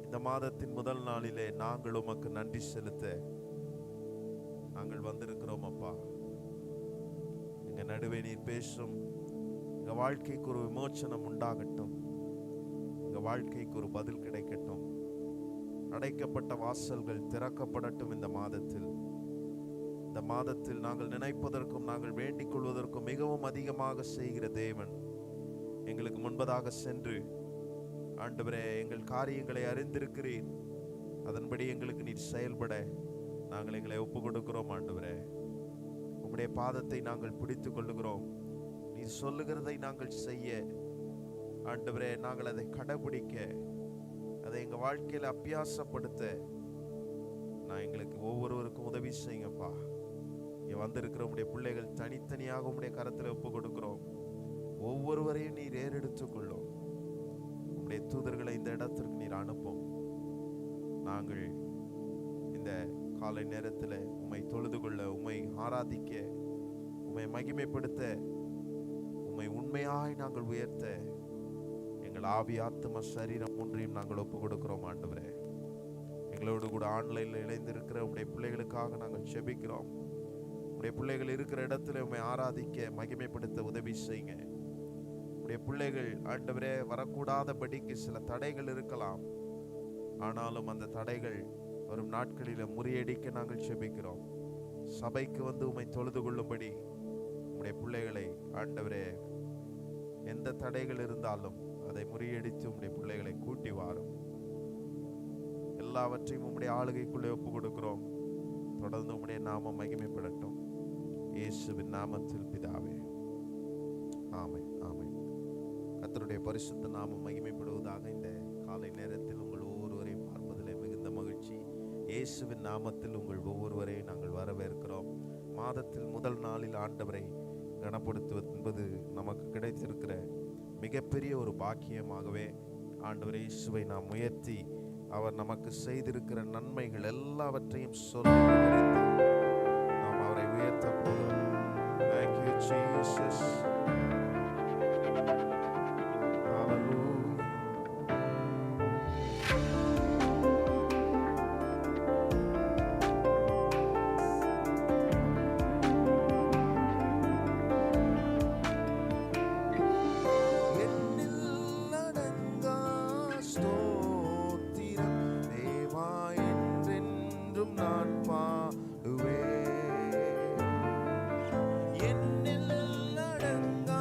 இந்த மாதத்தின் முதல் நாளிலே நாங்கள் உமக்கு நன்றி செலுத்த நாங்கள் வந்திருக்கிறோம் அப்பா. எங்க நடுவே நீர் பேசும். எங்க வாழ்க்கைக்கு ஒரு விமோச்சனம் உண்டாகட்டும். எங்க வாழ்க்கைக்கு ஒரு பதில் கிடைக்கட்டும். அடைக்கப்பட்ட வாசல்கள் திறக்கப்படட்டும். இந்த மாதத்தில் நாங்கள் நினைப்பதற்கும் நாங்கள் வேண்டிக் கொள்வதற்கும் மிகவும் அதிகமாக செய்கிற தேவன், எங்களுக்கு முன்பதாக சென்று ஆண்டவரே எங்கள் காரியங்களை அறிந்திருக்கிறீர். அதன்படி எங்களுக்கு நீர் செயல்பட நாங்கள் எங்களை ஒப்பு கொடுக்கிறோம். ஆண்டவரே, உம்முடைய பாதத்தை நாங்கள் பிடித்து கொள்ளுகிறோம். நீர் சொல்லுகிறதை நாங்கள் செய்ய, ஆண்டவரே நாங்கள் அதை கடைபிடிக்க, அதை எங்கள் வாழ்க்கையில் அபியாசப்படுத்த எங்களுக்கு ஒவ்வொருவருக்கும் உதவி செய்யுங்கப்பா. இங்கே வந்திருக்கிற உம்முடைய பிள்ளைகள் தனித்தனியாக உம்முடைய கரத்தில் ஒப்பு கொடுக்கிறோம். ஒவ்வொருவரையும் நீர் ஏறெடுத்துக் கொள்ளும். உம்முடைய தூதர்களை இந்த இடத்திற்கு நீர் அனுப்பும். நாங்கள் இந்த காலை நேரத்தில் உம்மை தொழுது கொள்ள, உம்மை ஆராதிக்க, உம்மை மகிமைப்படுத்த, உம்மை உண்மையாய் நாங்கள் உயர்த்த எங்கள் ஆவி ஆத்தும சரீரம் ஒன்றையும் நாங்கள் ஒப்பு கொடுக்கிறோம். ஆண்டவரே, எங்களோடு கூட ஆன்லைனில் இணைந்திருக்கிற உம்முடைய பிள்ளைகளுக்காக நாங்கள் ஜெபிக்கிறோம். உம்முடைய பிள்ளைகள் இருக்கிற இடத்துல உம்மை ஆராதிக்க, மகிமைப்படுத்த உதவி செய்யுங்க. உம்முடைய பிள்ளைகள் ஆண்டவரே வரக்கூடாதபடிக்கு சில தடைகள் இருக்கலாம். ஆனாலும் அந்த தடைகள் வரும் நாட்களில் முறியடிக்க நாங்கள் ஜெபிக்கிறோம். சபைக்கு வந்து உம்மை தொழுது கொள்ளும்படி உம்முடைய பிள்ளைகளை ஆண்டவரே, எந்த தடைகள் இருந்தாலும் அதை முறியடித்து உம்முடைய பிள்ளைகளை கூட்டி வாரும். எல்லாவற்றையும் உம்முடைய ஆளுகைக்குள்ளே ஒப்பு கொடுக்கிறோம். தொடர்ந்து உம்முடைய நாமம் மகிமைப்படட்டும். இயேசுவின் நாமத்தில் பிதாவே, ஆமென், ஆமென். கர்த்தருடைய பரிசுத்த நாமம் மகிமைப்படுவதாக. இந்த காலை நேரத்தில் உங்கள் ஒவ்வொருவரையும் பார்ப்பதிலே மிகுந்த மகிழ்ச்சி. இயேசுவின் நாமத்தில் உங்கள் ஒவ்வொருவரையும் நாங்கள் வரவேற்கிறோம். மாதத்தில் முதல் நாளில் ஆண்டவரை கனப்படுத்துவது என்பது நமக்கு கிடைத்திருக்கிற மிகப்பெரிய ஒரு பாக்கியமாகவே ஆண்டவர் இயேசுவை நாம் உயர்த்தி அவர் நமக்கு செய்திருக்கிற நன்மைகள் எல்லாவற்றையும் சொல்லி நாம் அவரை உயர்த்த போகிறோம். Thank you, Jesus. என்னில் அடங்கா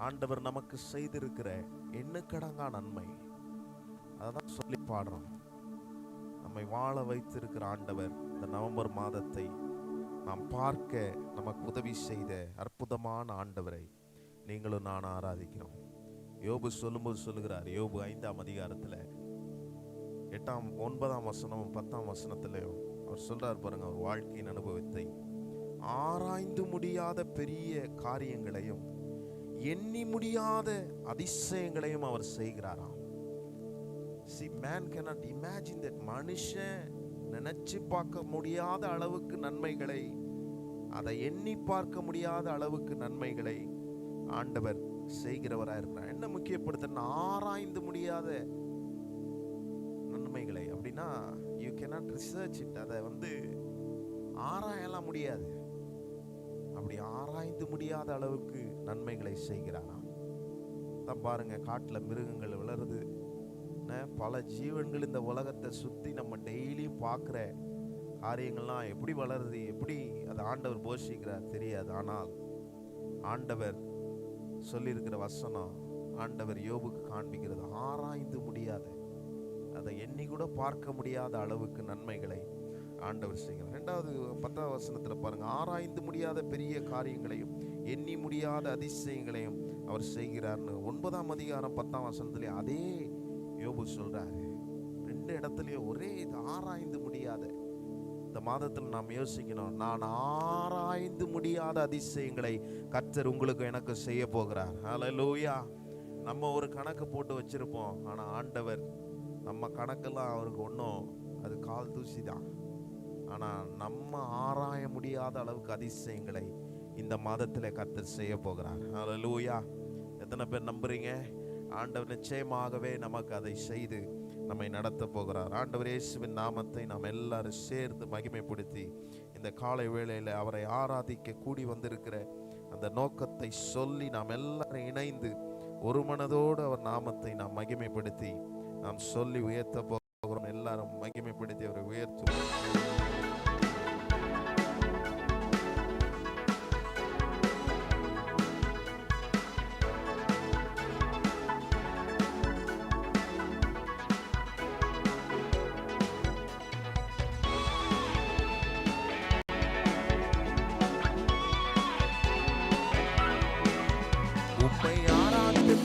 ஆண்டவர் நமக்கு செய்திருக்கிற எண்ணுக்கடங்கா நன்மை, அதான் சொல்லி பாடுறோம். நம்மை வாழ வைத்திருக்கிற ஆண்டவர் இந்த நவம்பர் மாதத்தை நாம் பார்க்க நமக்கு உதவி செய்த அற்புதமான ஆண்டவரை நீங்களும் நான் ஆராதிக்கிறோம். யோபு சொல்லும்போது சொல்லுகிறார், யோபு 5ஆம் அதிகாரத்தில் 8ஆம் 9ஆம் வசனம் 10ஆம் வசனத்திலையும் அவர் சொல்றார் பாருங்க, அவர் வாழ்க்கையின் அனுபவத்தை. ஆராய்ந்து முடியாத பெரிய காரியங்களையும் எண்ணி முடியாத அதிசயங்களையும் அவர் செய்கிறாராம். See, man cannot imagine that. மனுஷன் நினைச்சு பார்க்க முடியாத அளவுக்கு நன்மைகளை, அதை எண்ணி பார்க்க முடியாத அளவுக்கு நன்மைகளை ஆண்டவர் செய்கிறவராக இருக்கிறார். என்ன முக்கியப்படுத்த, ஆராய்ந்து முடியாத நன்மைகளை அப்படின்னா you cannot research it. அதை ஆராயலாம் முடியாது. அப்படி ஆராய்ந்து முடியாத அளவுக்கு நன்மைகளை செய்கிறாராம். தான் பாருங்க, காட்டுல மிருகங்கள் வளருது, பல ஜீவன்கள் இந்த உலகத்தை சுத்தி நம்ம டெய்லியும் பார்க்கிற காரியங்கள்லாம் எப்படி வளருது, எப்படி அது ஆண்டவர் போஷிக்கிறார் தெரியாது. ஆனால் ஆண்டவர் சொல்லியிருக்கிற வசனம், ஆண்டவர் யோபுக்கு காண்பிக்கிறது, ஆராய்ந்து முடியாத, அதை எண்ணி கூட பார்க்க முடியாத அளவுக்கு நன்மைகளை ஆண்டவர் செய்கிறார். 2வது 10ஆம் வசனத்தில் பாருங்க, ஆராய்ந்து முடியாத பெரிய காரியங்களையும் எண்ணி முடியாத அதிசயங்களையும் அவர் செய்கிறார்னு 9ஆம் அதிகாரம் 10ஆம் வசனத்திலே அதே யோபு சொல்றாரு. 2 இடத்துலயும் ஒரே இது, ஆராய்ந்து முடியாத. இந்த மாதத்தில் நாம் யோசிக்கணும், நான் ஆராய்ந்து முடியாத அதிசயங்களை கர்த்தர் உங்களுக்கு எனக்கு செய்ய போகிறார். ஹல்லேலூயா. நம்ம ஒரு கணக்கு போட்டு வச்சிருப்போம், ஆனா ஆண்டவர் நம்ம கணக்கெல்லாம் அவருக்கு ஒன்றும் அது கால் தூசி தான். ஆனா நம்ம ஆராய முடியாத அளவுக்கு அதிசயங்களை இந்த மாதத்தில் கர்த்தர் செய்ய போகிறார். ஹல்லேலூயா. எத்தனை பேர் நம்புறீங்க? ஆண்டவர் நிச்சயமாகவே நமக்கு அதை செய்து நம்மை நடத்த போகிறார். ஆண்டவர் இயேசுவின் நாமத்தை நாம் எல்லாரும் சேர்ந்து மகிமைப்படுத்தி இந்த காலை வேளையில் அவரை ஆராதிக்க கூடி வந்திருக்கிற அந்த நோக்கத்தை சொல்லி நாம் எல்லாரும் இணைந்து ஒரு மனதோடு அவர் நாமத்தை நாம் மகிமைப்படுத்தி நாம் சொல்லி உயர்த்த போகிறோம். எல்லாரும் மகிமைப்படுத்தி அவரை உயர்த்துவோம். ஆராதிக்க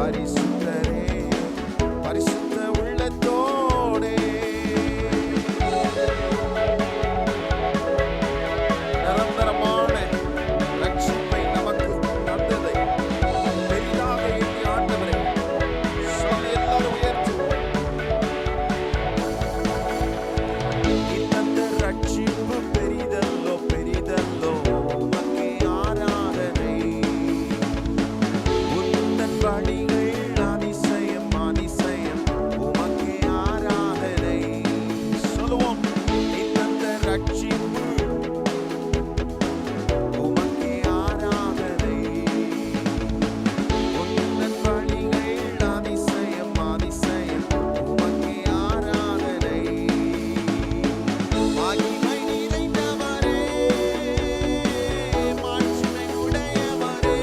பரிசுத்தரே பரிசுத்த உள்ளத்தோடே நிரந்தரமான ரட்சிப்பை நமக்கு தந்ததை பெரிதாக எண்ணி ஆண்டவரே சொல்லி எல்லாரும் உயர்த்துவோம். இந்த ரட்சிப்பு பெரிதல்லோ பெரிதல்லோ உமக்கே ஆராதனை. உந்தன் வழிகள் அதிசயம் அதிசயம் உமக்கே ஆராதனை. சொல்லுவோம். இந்த ரட்சிப்பு உமக்கே ஆராதனை. உந்தன் வழிகள் அதிசயம் அதிசயம் உமக்கே ஆராதனை. மகிமை நிறைந்தவரே மாட்சிமை உடையவரே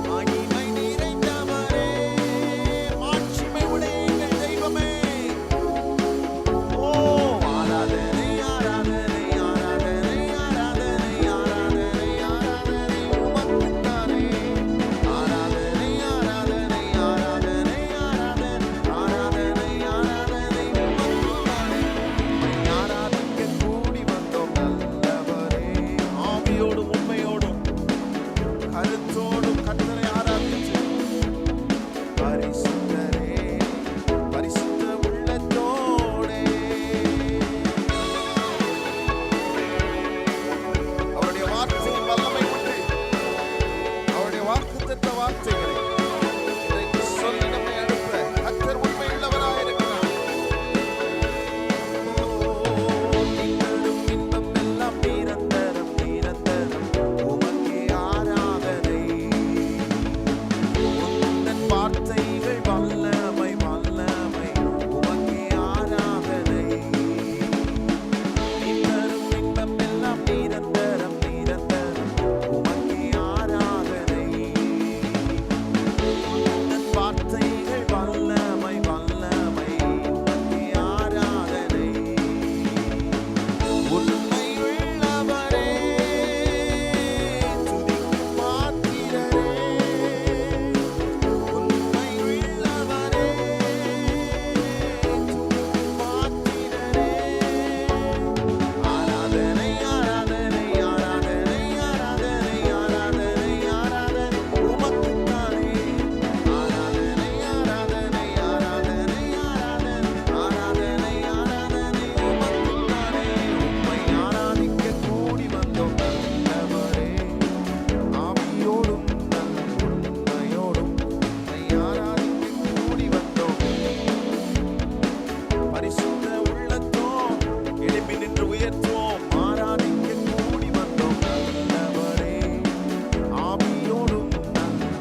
மகிமை நிறைந்தவரே மாட்சிமை உடைய எங்கள் தெய்வமே. ஓ ஆராதனை ஆராதனை ஆராதனை ஆராதனை ஆராதனை ஆராதனை உமக்குத்தானே. ஆராதனை ஆராதனை ஆராதனை ஆராதனை ஆராதனை ஆராதனை உமக்குத்தானே. உம்மை ஆராதிக்க கூடி வந்தோம் நல்லவரே. ஆவியோடும் உண்மையோடும் கருத்தோடும் கர்த்தரை ஆராதித்து பரிசுத்தரே பரிசுத்த உள்ளத்தோடே அவருடைய வார்த்தையின் வல்லமை உண்டு. அவருடைய வாக்குத்தத்த வார்த்தைகளை இன்றைக்கு சொல்லி நம்மை அனுப்ப கர்த்தர் உண்மையுள்ளவராக இருக்கிறார். நிகழும் இன்பம் எல்லாம் நிரந்தரம் நிரந்தரம் உமக்கே ஆராதனை. உந்தன் வார்த்தைகள் வல்லமை வல்லமை உமக்கே ஆராதனை. நிகழும் இன்பம் எல்லாம் நிரந்தரம் நிரந்தரம் உமக்கே ஆராதனை. உந்தன் வார்த்தைகள் வல்லமை வல்லமை உமக்கே ஆராதனை. உண்மையுள்ளவரே துதிக்கு பாத்திரரே. உண்மையுள்ளவரே துதிக்கு பாத்திரரே. ஆராதனை ஆராதனை ஆராதனை ஆராதனை ஆராதனை ஆராதனை உமக்குத்தானே. ஆராதனை ஆராதனை ஆராதனை ஆராதனை ஆராதனை ஆராதனை உமக்குத்தானே. உம்மை ஆராதிக்க கூடி வந்தோம் நல்லவரே. ஆவியோடும் உண்மையோடும் உம்மை ஆராதிக்க கூடி வந்தோம். பரிசுத்த உள்ளத்தோம் எழுப்பி நின்று உயர்த்துவோம். ஆராதிக்க கூடி வந்தோம் நல்லவரே. ஆவியோடும்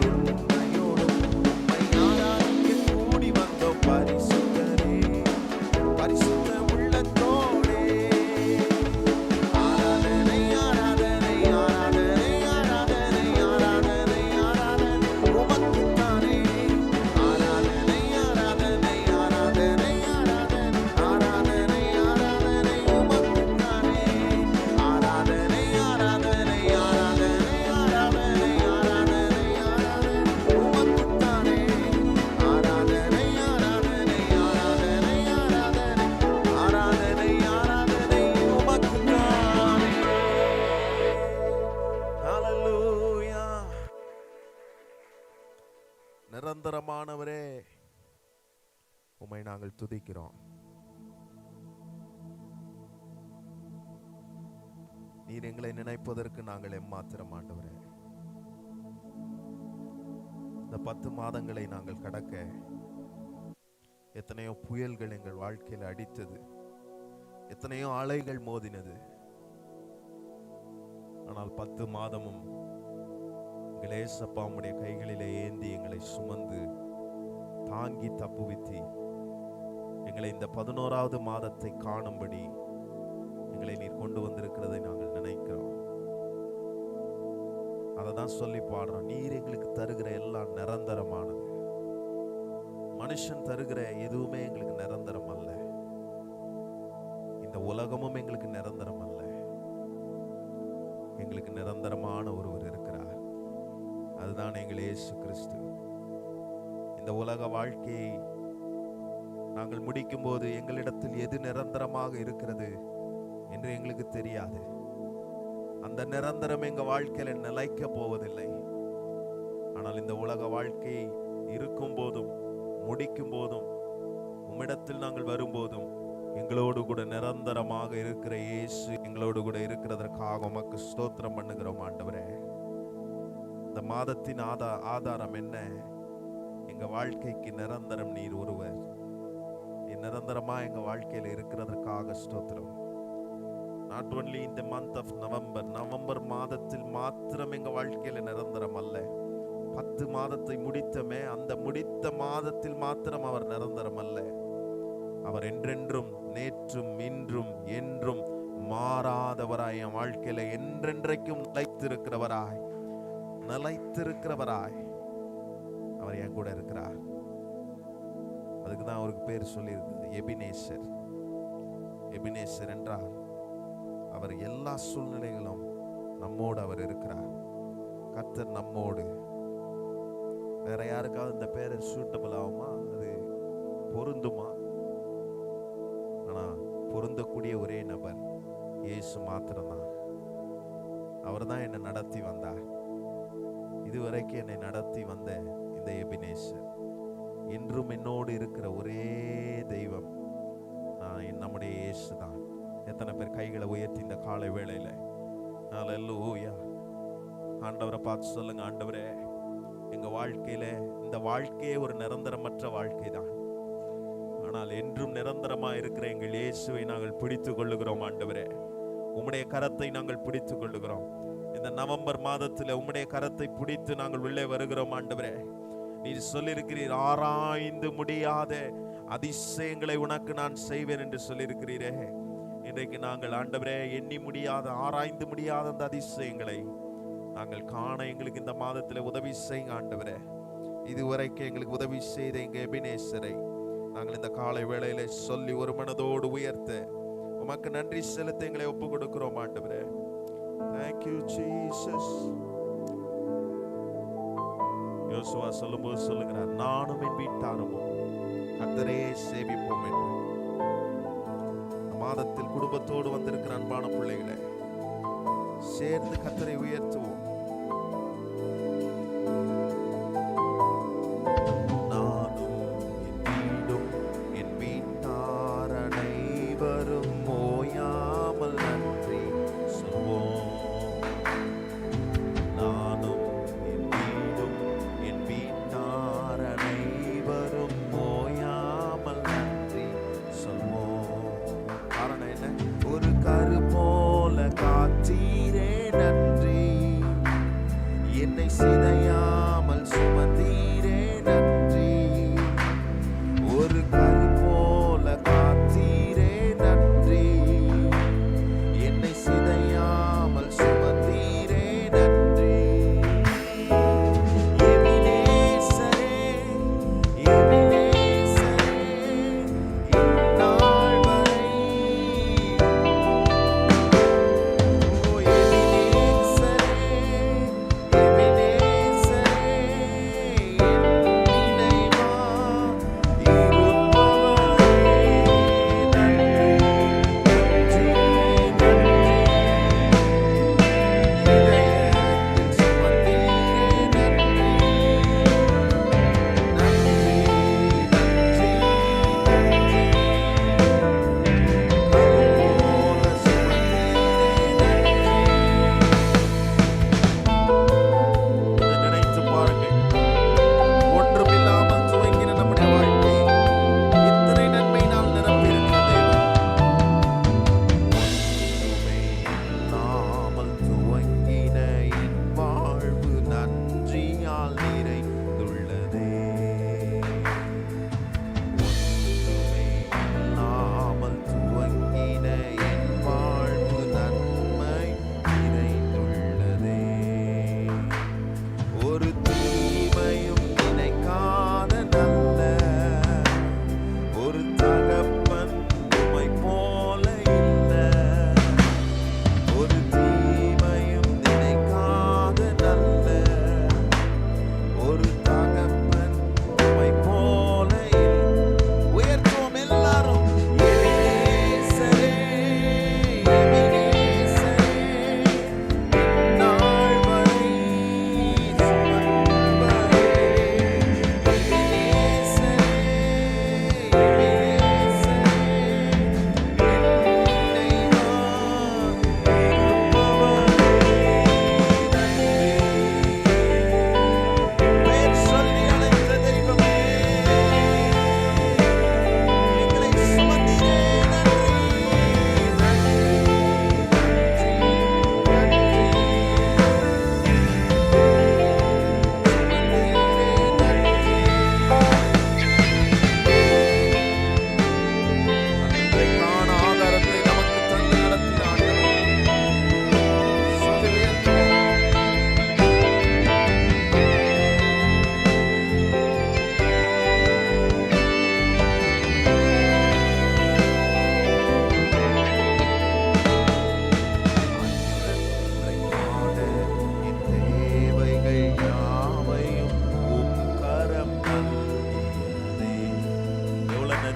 உண்மையோடும் உம்மை ஆராதிக்க கூடி வந்தோம். பரிசுத்தரே பரிசுத்த உள்ளத்தோடே ஆராதனை ஆராதனை ஆராதனை ஆராதனை ஆராதனை ஆராதனை உமக்குத்தானே. ஆராதனை ஆராதனை ஆராதனை ஆராதனை ஆராதனை ஆராதனை உமக்குத்தானே. ஆராதனை ஆராதனை ஆராதனை ஆராதனை ஆராதனை ஆராதனை உமக்குத்தானே. ஆராதனை ஆராதனை ஆராதனை ஆராதனை ஆராதனை ஆராதனை உமக்குத்தானே. ஹல்லேலூயா. நிரந்தரமானவரே உம்மை நாங்கள் துதிக்கிறோம். நீர் எங்களை நினைப்பதற்கு நாங்கள் எம்மாத்திரம் ஆண்டவரே. இந்த 10 மாதங்களை நாங்கள் கடக்க எத்தனையோ புயல்கள் எங்கள் வாழ்க்கையில் அடித்தது, எத்தனையோ அலைகள் மோதினது. ஆனால் 10 மாதமும் எங்கள் ஏசப்பா உம்முடைய கைகளிலே ஏந்தி எங்களை சுமந்து தாங்கி தப்புவித்து எங்களை இந்த 11வது மாதத்தை காணும்படி எங்களை நீர் கொண்டு வந்திருக்கிறதை நாங்கள் நினைக்கிறோம். அதை தான் சொல்லி பாடுறோம். நீர் எங்களுக்கு தருகிற எல்லாம் நிரந்தரமானது. மனுஷன் தருகிற எதுவுமே எங்களுக்கு நிரந்தரம் அல்ல. இந்த உலகமும் எங்களுக்கு நிரந்தரம் அல்ல. எங்களுக்கு நிரந்தரமான ஒருவர் இருக்கிறார். அதுதான் எங்கள் இயேசு கிறிஸ்து. இந்த உலக வாழ்க்கையை நாங்கள் முடிக்கும் போது எங்களிடத்தில் எது நிரந்தரமாக இருக்கிறது என்று எங்களுக்கு தெரியாது. அந்த நிரந்தரம் எங்க வாழ்க்கையில நிலைக்க போவதில்லை. ஆனால் இந்த உலக வாழ்க்கை இருக்கும் போதும் முடிக்கும் போதும் உம்மிடத்தில் நாங்கள் வரும்போதும் எங்களோடு கூட நிரந்தரமாக இருக்கிற இயேசு எங்களோடு கூட இருக்கிறதற்காக உமக்கு ஸ்தோத்திரம் பண்ணுகிறோம் ஆண்டவரே. இந்த மாதத்தின் ஆதாரம் என்ன? எங்க வாழ்க்கைக்கு நிரந்தரம் நீர் ஒருவர். நீ நிரந்தரமா எங்க வாழ்க்கையில இருக்கிறதற்காக ஸ்தோத்திரம். Not only in the month of November மாதத்தில் மாத்திரம் எங்க வாழ்க்கையில நிரந்தரம் அல்ல. 10 மாதத்தை முடித்தமே, அந்த முடித்த மாதத்தில் மாத்திரம் அவர் நிரந்தரம் அல்ல. அவர் என்றென்றும் நேற்றும் இன்றும் என்றும் மாறாதவராய் என் வாழ்க்கையில என்றென்றைக்கும் நிலைத்திருக்கிறவராய் அவர் என் கூட இருக்கிறார். அதுக்கு தான் அவருக்கு பேர் சொல்லி இருக்குது எபினேசர். எபினேசர் என்றால் அவர் எல்லா சூழ்நிலைகளும் நம்மோடு அவர் இருக்கிறார். கர்த்தர் நம்மோடு. வேற யாருக்காவது இந்த பேரை சூட்டபிள் ஆகுமா? அது பொருந்துமா? ஆனா பொருந்தக்கூடிய ஒரே நபர் இயேசு மாத்திரம்தான். அவர் தான் என்னை நடத்தி வந்தார். இதுவரைக்கும் என்னை நடத்தி வந்த இந்த எபினேசர் இன்றும் என்னோடு இருக்கிற ஒரே தெய்வம் நம்முடைய இயேசு தான். எத்தனை பேர் கைகளை உயர்த்தி இந்த காலை வேளையில ஹல்லேலூயா ஆண்டவரை பார்த்து சொல்லுங்க, ஆண்டவரே எங்க வாழ்க்கையில இந்த வாழ்க்கையே ஒரு நிரந்தரமற்ற வாழ்க்கை தான். ஆனால் என்றும் நிரந்தரமா இருக்கிற எங்கள் இயேசுவை நாங்கள் பிடித்துக் கொள்ளுகிறோம். ஆண்டவரே உம்முடைய கரத்தை நாங்கள் பிடித்துக் கொள்ளுகிறோம். இந்த நவம்பர் மாதத்தில் உம்முடைய கரத்தை பிடித்து நாங்கள் உள்ளே வருகிறோம். ஆண்டவரே நீர் சொல்லியிருக்கிறீர், ஆராய்ந்து முடியாத அதிசயங்களை உனக்கு நான் செய்வேன் என்று சொல்லியிருக்கிறீரே. இன்றைக்கு நாங்கள் ஆண்டவரே எண்ணி முடியாத ஆராய்ந்து முடியாத அந்த அதிசயங்களை நாங்கள் காண எங்களுக்கு இந்த மாதத்தில் உதவி செய்யுங்க ஆண்டவரே. இதுவரைக்கும் எங்களுக்கு உதவி செய்த எங்க எபினேசரை நாங்கள் இந்த காலை வேளையில சொல்லி ஒரு மனதோடு உயர்த்த உமக்கு நன்றி செலுத்த எங்களை ஒப்பு கொடுக்கிறோம் ஆண்டவரே. Thank you Jesus. யோசுவா சொல்லும்போது சொல்லுகிறார், நானும் என் வீட்டாரும் கர்த்தரே சேவிப்போம் என்று. மாதத்தில் குடும்பத்தோடு வந்திருக்கிற அன்பான பிள்ளைகளை சேர்ந்து கர்த்தரை உயர்த்துவோம். நானும் என் வீடும் என் வீட்டார் அனைவரும் ஓயாமல் நன்றி சொல்வோம். நானும் என் வீடும் என் வீட்டார் அனைவரும் ஓயாமல் நன்றி சொல்வோம். காரணம் என்ன? ஒரு கரு போல காத்தீரே நன்றி,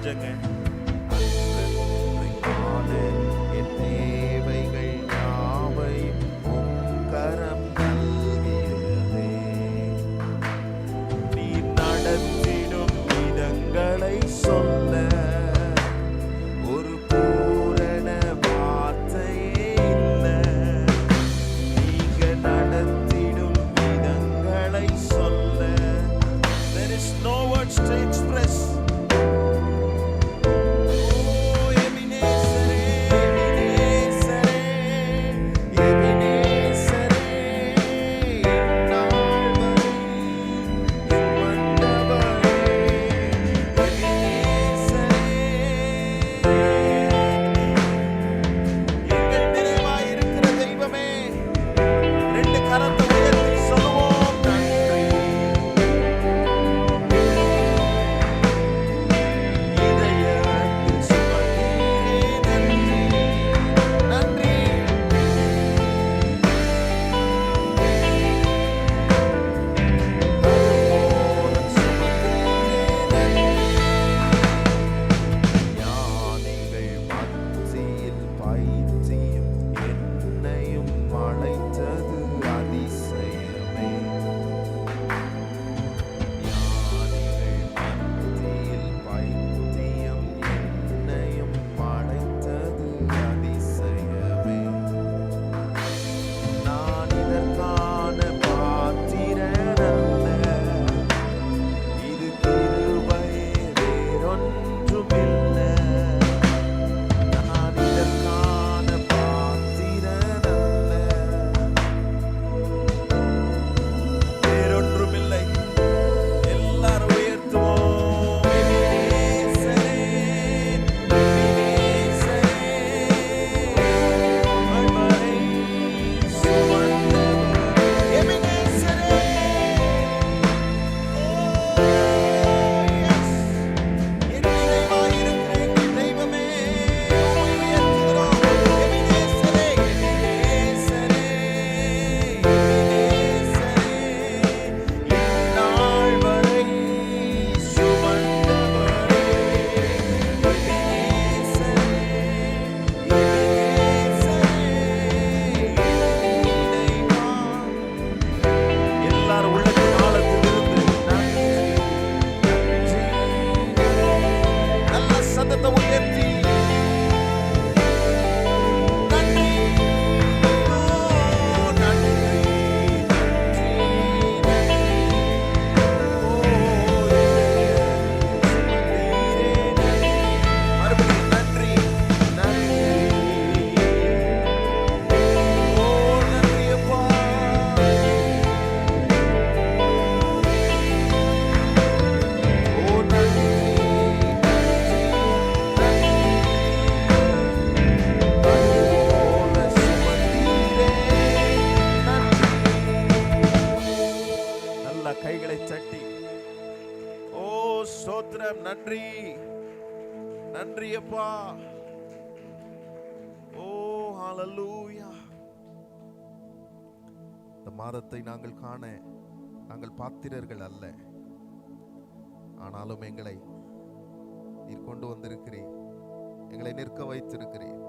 செஞ்சங்க. அன்றன்றைக்கான என் தேவைகள் யாவையும் உம் கரம் நல்கிறதே. நீர் நடத்திடும் விதங்களை சொல்ல ஒரு பூரண வார்த்தையே இல்லை. நீங்க நடத்திடும் விதங்களை சொல்ல there is no words to express. ஸ்தோத்திரம். நன்றி நன்றி அப்பா. ஓ ஹalleluya. இந்த மாதத்தை நாங்கள் காண நாங்கள் பாத்திரர்கள் அல்ல, ஆனாலும் எங்களை நீர் கொண்டு வந்திருக்கிறீர், எங்களை நிற்க வைத்திருக்கிறீர்.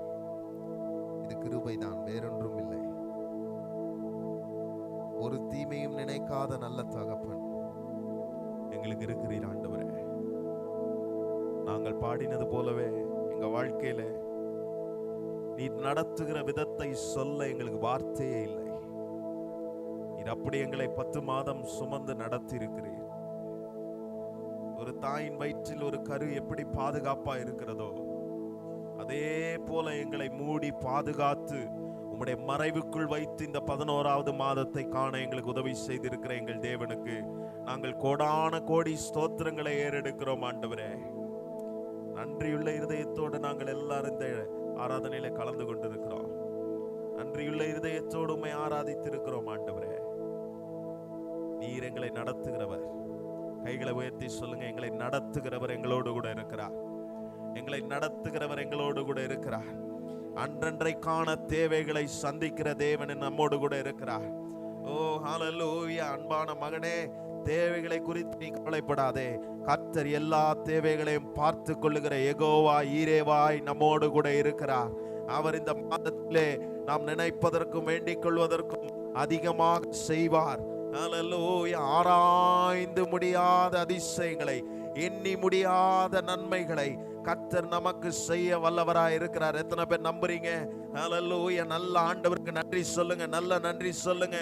இது கிருபைதான், வேறொன்றும் இல்லை. ஒரு தீமையும் நினைக்காத நல்ல தகப்பன் எங்களுக்கு இருக்கிறீர் ஆண்டவரே. நாங்கள் பாடினது போலவே எங்க வாழ்க்கையில நீர் நடத்துகிற விதத்தை சொல்ல எங்களுக்கு வார்த்தையே இல்லை. நீர் அப்படி எங்களை 10 மாதம் சுமந்து நடத்தி இருக்கிறீர். ஒரு தாயின் வயிற்றில் ஒரு கரு எப்படி பாதுகாப்பா இருக்கிறதோ அதே போல எங்களை மூடி பாதுகாத்து உம்முடைய மறைவுக்குள் வைத்து இந்த 11வது மாதத்தை காண எங்களுக்கு உதவி செய்திருக்கிற எங்கள் தேவனுக்கு நாங்கள் கோடான கோடி ஸ்தோத்திரங்களை ஏறெடுக்கிறோம் ஆண்டவரே. நன்றியுள்ள இருதயத்தோடு நாங்கள் எல்லாரும் இந்த ஆராதனையில கலந்து கொண்டிருக்கிறோம். நன்றியுள்ள இருதயத்தோடு உம்மை ஆராதித்திருக்கிறோம் ஆண்டவரே. நீர் எங்களை நடத்துகிறவர். கைகளை உயர்த்தி சொல்லுங்க, எங்களை நடத்துகிறவர் எங்களோடு கூட இருக்கிறார். எங்களை நடத்துகிறவர் எங்களோடு கூட இருக்கிறார். அன்றன்றைக்கான தேவைகளை சந்திக்கிற தேவன் நம்மோடு கூட இருக்கிறார். ஓ ஹalleluya. அன்பான மகனே, தேவைகளை குறித்து நீ கவலைப்படாதே. கர்த்தர் எல்லா தேவைகளையும் பார்த்து கொள்ளுகிற யெகோவா ஈரேவாய் நம்மோடு கூட இருக்கிறார். அவர் இந்த மாதத்திலே நாம் நினைப்பதற்கும் வேண்டிக் கொள்வதற்கும் அதிகமாக செய்வார். அல்லேலூயா. ஆராய்ந்து முடியாத அதிசயங்களை, எண்ணி முடியாத நன்மைகளை கர்த்தர் நமக்கு செய்ய வல்லவராய் இருக்கிறார். எத்தனை பேர் நம்புறீங்க? அல்லேலூயா. நல்ல ஆண்டவருக்கு நன்றி சொல்லுங்க, நல்ல நன்றி சொல்லுங்க.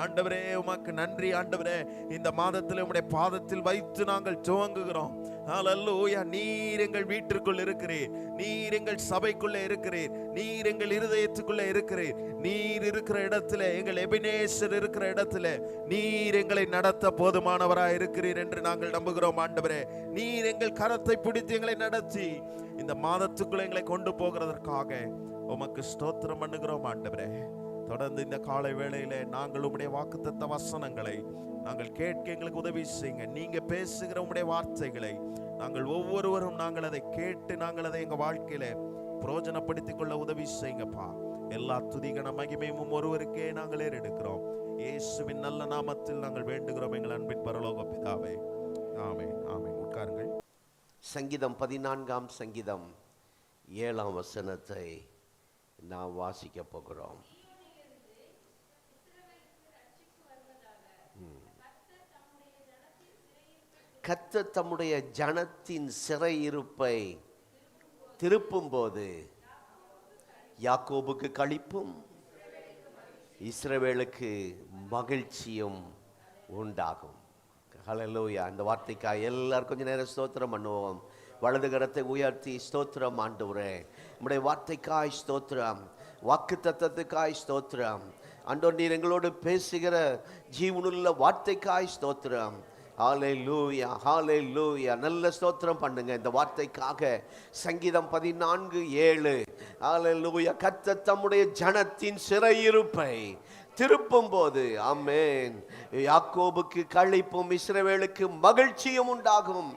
ஆண்டவரே உமக்கு நன்றி ஆண்டவரே. இந்த மாதத்தில் உம்முடைய பாதத்தில் வைத்து நாங்கள் துவங்குகிறோம். அல்லேலூயா. நீர் எங்கள் வீட்டிற்குள் இருக்கிறீர், நீர் எங்கள் சபைக்குள்ளே இருக்கிறீர், நீர் எங்கள் இருதயத்துக்குள்ளே இருக்கிறீர். நீர் இருக்கிற இடத்துல, எங்கள் எபினேசர் இருக்கிற இடத்துல நீர் எங்களை நடத்த போதுமானவராய் இருக்கிறீர் என்று நாங்கள் நம்புகிறோம் ஆண்டவரே. நீர் எங்கள் கரத்தை பிடித்து எங்களை நடத்தி இந்த மாதத்துக்குள்ள எங்களை கொண்டு போகிறதற்காக உமக்கு ஸ்தோத்திரம் பண்ணுகிறோம் ஆண்டவரே. தொடர்ந்து இந்த காலை வேளையிலே நாங்கள் உம்முடைய வாக்குத்தத்த வசனங்களை நாங்கள் கேட்க எங்களுக்கு உதவி செய்யுங்க. நீங்க பேசுகிற உம்முடைய வார்த்தைகளை நாங்கள் ஒவ்வொருவரும் நாங்கள் அதை கேட்டு நாங்கள் அதை எங்க வாழ்க்கையில பிரயோஜனப்படுத்திக் கொள்ள உதவி செய்யுங்கப்பா. எல்லா துதிகன மகிமையும் ஒருவருக்கே நாங்கள் ஏறெடுக்கிறோம். இயேசுவின் நல்ல நாமத்தில் நாங்கள் வேண்டுகிறோம் எங்கள் அன்பின் பரலோக பிதாவே. ஆமென், ஆமென். உட்காருங்கள். சங்கீதம் 14ஆம் சங்கீதம் 7ஆம் வசனத்தை நாம் வாசிக்க போகிறோம். கர்த்தர் தம்முடைய ஜனத்தின் சிறையிருப்பை திருப்பும் போது யாக்கோபுக்கு களிப்பும் இஸ்ரவேலுக்கு மகிழ்ச்சியும் உண்டாகும். ஹல்லேலூயா. இந்த வார்த்தைக்காக எல்லாரும் கொஞ்ச நேரம் ஸ்தோத்திரம் பண்ணுவோம். வலது கரத்தை உயர்த்தி ஸ்தோத்திரம் ஆண்டவரே. நம்முடைய வார்த்தைக்காய் ஸ்தோத்திரம், வாக்கு தத்தத்துக்காய் ஸ்தோத்திரம். ஆண்டவர் நீர் எங்களோடு பேசுகிற ஜீவனுள்ள வார்த்தைக்காய் ஸ்தோத்திரம். ஹல்லேலூயா, ஹல்லேலூயா. நல்ல ஸ்தோத்திரம் பண்ணுங்க இந்த வார்த்தைக்காக. சங்கீதம் 14:7. ஹல்லேலூயா. கர்த்தர் தம்முடைய ஜனத்தின் சிறையிருப்பை திருப்பும் போது, ஆமென், யாக்கோபுக்கு களிப்பும் இஸ்ரவேலுக்கு மகிழ்ச்சியும் உண்டாகும்.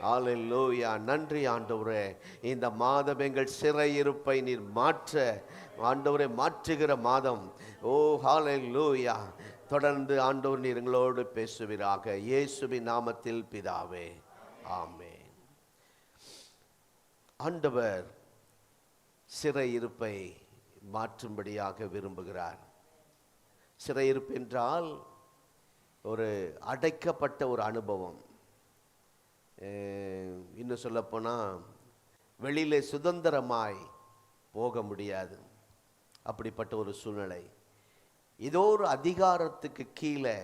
ஹல்லேலூயா. நன்றி ஆண்டவரே. இந்த மாதம் எங்கள் சிறையிருப்பை நீர் மாற்ற ஆண்டவரே மாற்றுகிற மாதம். ஓ ஹல்லேலூயா. தொடர்ந்து ஆண்டவர் நீர் எங்களோடு பேசுவீராக. இயேசுவின் நாமத்தில் பிதாவே, ஆமென். ஆண்டவர் சிறையிருப்பை மாற்றும்படியாக விரும்புகிறார். சிறையிருப்பு என்றால் ஒரு அடைக்கப்பட்ட ஒரு அனுபவம். இன்னும் சொல்லப்போனால் வெளியிலே சுதந்திரமாய் போக முடியாது. அப்படிப்பட்ட ஒரு சூழ்நிலை. ஏதோ ஒரு அதிகாரத்துக்கு கீழே,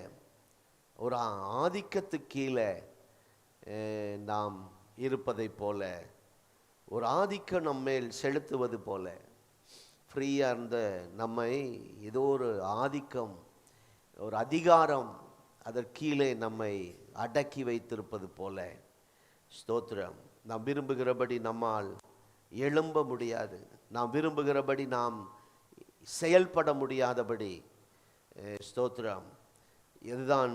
ஒரு ஆதிக்கத்துக்கு கீழே நாம் இருப்பதை போல, ஒரு ஆதிக்கம் நம்மேல் செலுத்துவது போல, ஃப்ரீயாக இருந்த நம்மை ஏதோ ஒரு ஆதிக்கம், ஒரு அதிகாரம் அதற்கு கீழே நம்மை அடக்கி வைத்திருப்பது போல. ஸ்தோத்திரம். நாம் விரும்புகிறபடி நம்மால் எழும்ப முடியாது, நாம் விரும்புகிறபடி நாம் செயல்பட முடியாதபடி. ஸ்தோத்திரம். இதுதான்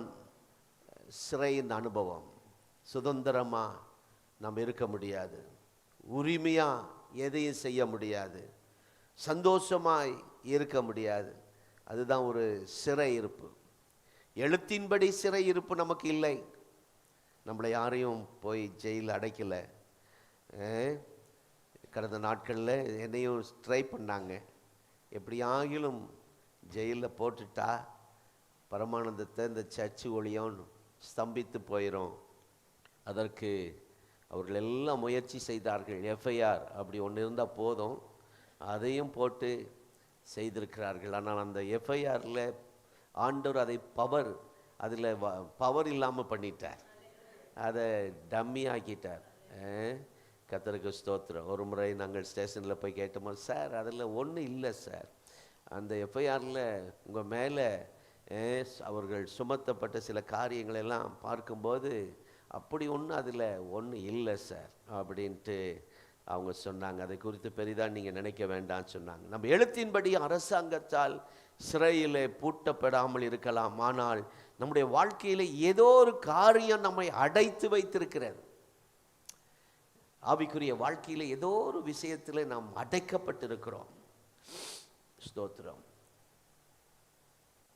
சிறையின் அனுபவம். சுதந்திரமாக நாம் இருக்க முடியாது, உரிமையாக எதையும் செய்ய முடியாது, சந்தோஷமாய் இருக்க முடியாது. அதுதான் ஒரு சிறை இருப்பு. எழுத்தின்படி சிறை இருப்பு நமக்கு இல்லை. நம்மளை யாரையும் போய் ஜெயிலில் அடைக்கலை. கடந்த நாட்களில் என்னையும் ட்ரை பண்ணாங்க. எப்படியாகிலும் ஜெயிலில் போட்டுட்டா பரமானந்தத்தை இந்த சர்ச்சு ஒளியும் ஸ்தம்பித்து போயிடும். அதற்கு அவர்கள் எல்லாம் முயற்சி செய்தார்கள். எஃப்ஐஆர் அப்படி ஒன்று இருந்தால் போதும், அதையும் போட்டு செய்திருக்கிறார்கள். ஆனால் அந்த எஃப்ஐஆரில் ஆண்டவர் அதை அதில் பவர் இல்லாமல் பண்ணிட்டார், அதை டம்மி ஆக்கிட்டார். கர்த்தருக்கு ஸ்தோத்திரம். ஒரு முறை நாங்கள் ஸ்டேஷனில் போய் கேட்டோமோ, சார் அதில் ஒன்றும் இல்லை சார், அந்த எஃப்ஐஆரில் உங்கள் மேலே அவர்கள் சுமத்தப்பட்ட சில காரியங்களெல்லாம் பார்க்கும்போது அப்படி ஒன்றும் அதில் ஒன்றும் இல்லை சார் அப்படின்ட்டு அவங்க சொன்னாங்க. அதை குறித்து பெரிதாக நீங்கள் நினைக்க வேண்டாம்னு சொன்னாங்க. நம்ம எழுத்தின்படி அரசாங்கத்தால் சிறையில் பூட்டப்படாமல் இருக்கலாம், ஆனால் நம்முடைய வாழ்க்கையில் ஏதோ ஒரு காரியம் நம்மை அடைத்து வைத்திருக்கிறது. ஆவிக்குரிய வாழ்க்கையில் ஏதோ ஒரு விஷயத்தில் நாம் அடைக்கப்பட்டிருக்கிறோம். ஸ்தோத்திரம்.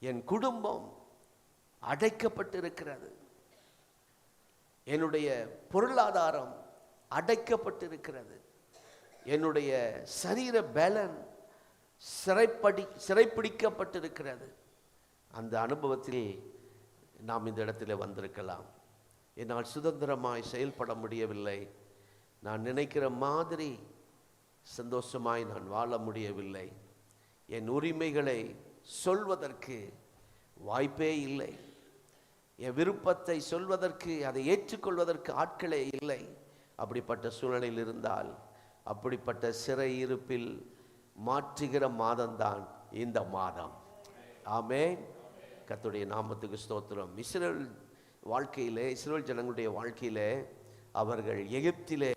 என் குடும்பம் அடைக்கப்பட்டிருக்கிறது, என்னுடைய பொருளாதாரம் அடைக்கப்பட்டிருக்கிறது, என்னுடைய சரீர பலன் சிறைப்பிடிக்கப்பட்டிருக்கிறது. அந்த அனுபவத்தில் நாம் இந்த இடத்துல வந்திருக்கலாம். என்னால் சுதந்திரமாய் செயல்பட முடியவில்லை, நான் நினைக்கிற மாதிரி சந்தோஷமாய் நான் வாழ முடியவில்லை, என் உரிமைகளை சொல்வதற்கு வாய்ப்பே இல்லை, என் விருப்பத்தை சொல்வதற்கு, அதை ஏற்றுக்கொள்வதற்கு ஆட்களே இல்லை. அப்படிப்பட்ட சூழ்நிலையில் இருந்தால், அப்படிப்பட்ட சிறை இருப்பில் மாற்றுகிற மாதம்தான் இந்த மாதம். ஆமென். கர்த்தருடைய நாமத்துக்கு ஸ்தோத்திரம். இஸ்ரவேல் வாழ்க்கையிலே, இஸ்ரவேல் ஜனங்களுடைய வாழ்க்கையிலே அவர்கள் எகிப்திலே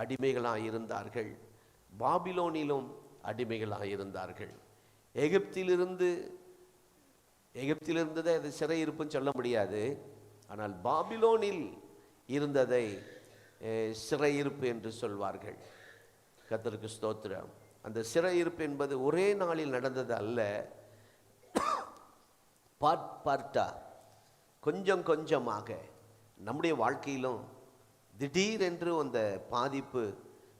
அடிமைகளாக இருந்தார்கள், பாபிலோனிலும் அடிமைகளாக இருந்தார்கள். எகிப்திலிருந்ததை அது சிறையிருப்புன்னு சொல்ல முடியாது, ஆனால் பாபிலோனில் இருந்ததை சிறையிருப்பு என்று சொல்வார்கள். கர்த்தருக்கு ஸ்தோத்திரம். அந்த சிறையிருப்பு என்பது ஒரே நாளில் நடந்தது அல்ல, பார்ட்டா கொஞ்சம் கொஞ்சமாக. நம்முடைய வாழ்க்கையிலும் திடீரென்று அந்த பாதிப்பு,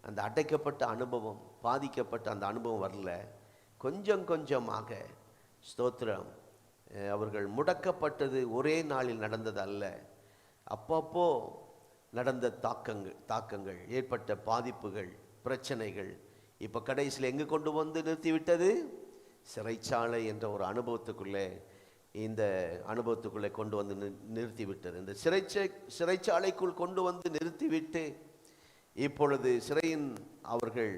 அந்த அடைக்கப்பட்ட அனுபவம், பாதிக்கப்பட்ட அந்த அனுபவம் வரல, கொஞ்சம் கொஞ்சமாக. ஸ்தோத்திரம். அவர்கள் முடக்கப்பட்டது ஒரே நாளில் நடந்தது அல்ல, அப்பப்போ நடந்த தாக்கங்கள், ஏற்பட்ட பாதிப்புகள், பிரச்சனைகள் இப்போ கடைசியில் எங்கு கொண்டு வந்து நிறுத்திவிட்டது? சிறைச்சாலை என்ற ஒரு அனுபவத்துக்குள்ளே, இந்த அனுபவத்துக்குள்ளே கொண்டு வந்து நிறுத்திவிட்டது. இந்த சிறைச்சாலைக்குள் கொண்டு வந்து நிறுத்திவிட்டு, இப்பொழுது சிறையின் அவர்கள்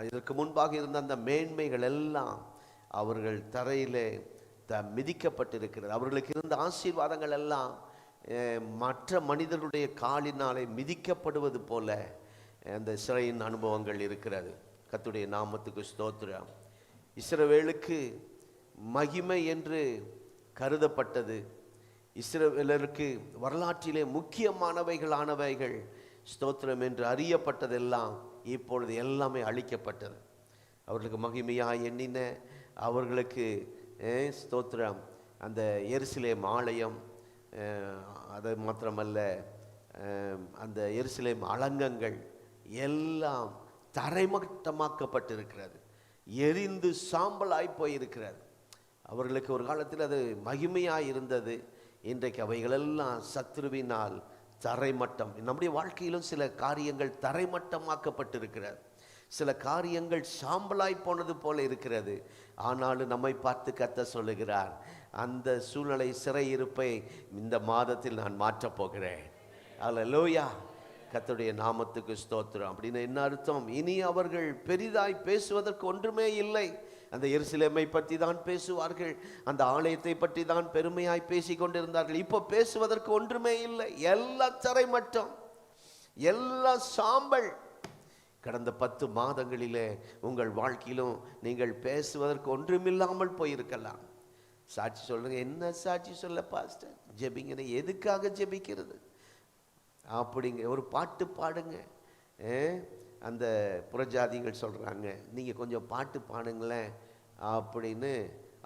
இதற்கு முன்பாக இருந்த அந்த மேன்மைகள் எல்லாம் அவர்கள் தரையிலே மிதிக்கப்பட்டிருக்கிறது. அவர்களுக்கு இருந்த ஆசீர்வாதங்கள் எல்லாம் மற்ற மனிதர்களுடைய காலினாலே மிதிக்கப்படுவது போல அந்த சிறையின் அனுபவங்கள் இருக்கிறது. கர்த்தருடைய நாமத்துக்கு ஸ்தோத்திரம். இஸ்ரவேலுக்கு மகிமை என்று கருதப்பட்டது, இஸ்ரவேலருக்கு வரலாற்றிலே முக்கியமானவைகளானவைகள், ஸ்தோத்திரம் என்று அறியப்பட்டதெல்லாம் இப்பொழுது எல்லாமே அழிக்கப்பட்டது. அவர்களுக்கு மகிமையாக எண்ணின, அவர்களுக்கு ஸ்தோத்திரம் அந்த எருசலேம் ஆலயம், அது மாத்திரமல்ல அந்த எருசலேம் அலங்கங்கள் எல்லாம் தரைமட்டமாக்கப்பட்டிருக்கிறது, எரிந்து சாம்பலாய் போயிருக்கிறது. அவர்களுக்கு ஒரு காலத்தில் அது மகிமையாக இருந்தது, இன்றைக்கு அவைகளெல்லாம் சத்ருவினால் தரைமட்டம். நம்முடைய வாழ்க்கையிலும் சில காரியங்கள் தரைமட்டமாக்கப்பட்டிருக்கிறது, சில காரியங்கள் சாம்பலாய் போனது போல இருக்கிறது. ஆனாலும் நம்மை பார்த்து கர்த்தர் சொல்லுகிறார், அந்த சூழ்நிலை சிறையிருப்பை இந்த மாதத்தில் நான் மாற்றப் போகிறேன். அல்லேலூயா. கர்த்தருடைய நாமத்துக்கு ஸ்தோத்திரம். அப்படின்னு என்ன அர்த்தம்? இனி அவர்கள் பெரிதாய் பேசுவதற்கு ஒன்றுமே இல்லை. அந்த எருசலேமை பற்றி தான் பேசுவார்கள், அந்த ஆலயத்தை பற்றி தான் பெருமையாய் பேசி கொண்டிருந்தார்கள். இப்போ பேசுவதற்கு ஒன்றுமே இல்லை, எல்லா தரைமட்டம், எல்லா சாம்பல். கடந்த 10 மாதங்களிலே உங்கள் வாழ்க்கையிலும் நீங்கள் பேசுவதற்கு ஒன்றுமில்லாமல் போயிருக்கலாம். சாட்சி சொல்லுங்க. என்ன சாட்சி சொல்ல பாஸ்டர்? ஜெபிங்க. எதுக்காக ஜெபிக்கிறது? அப்படிங்க ஒரு பாட்டு பாடுங்க. அந்த புறஜாதிகள் சொல்கிறாங்க, நீங்கள் கொஞ்சம் பாட்டு பாடுங்களேன் அப்படின்னு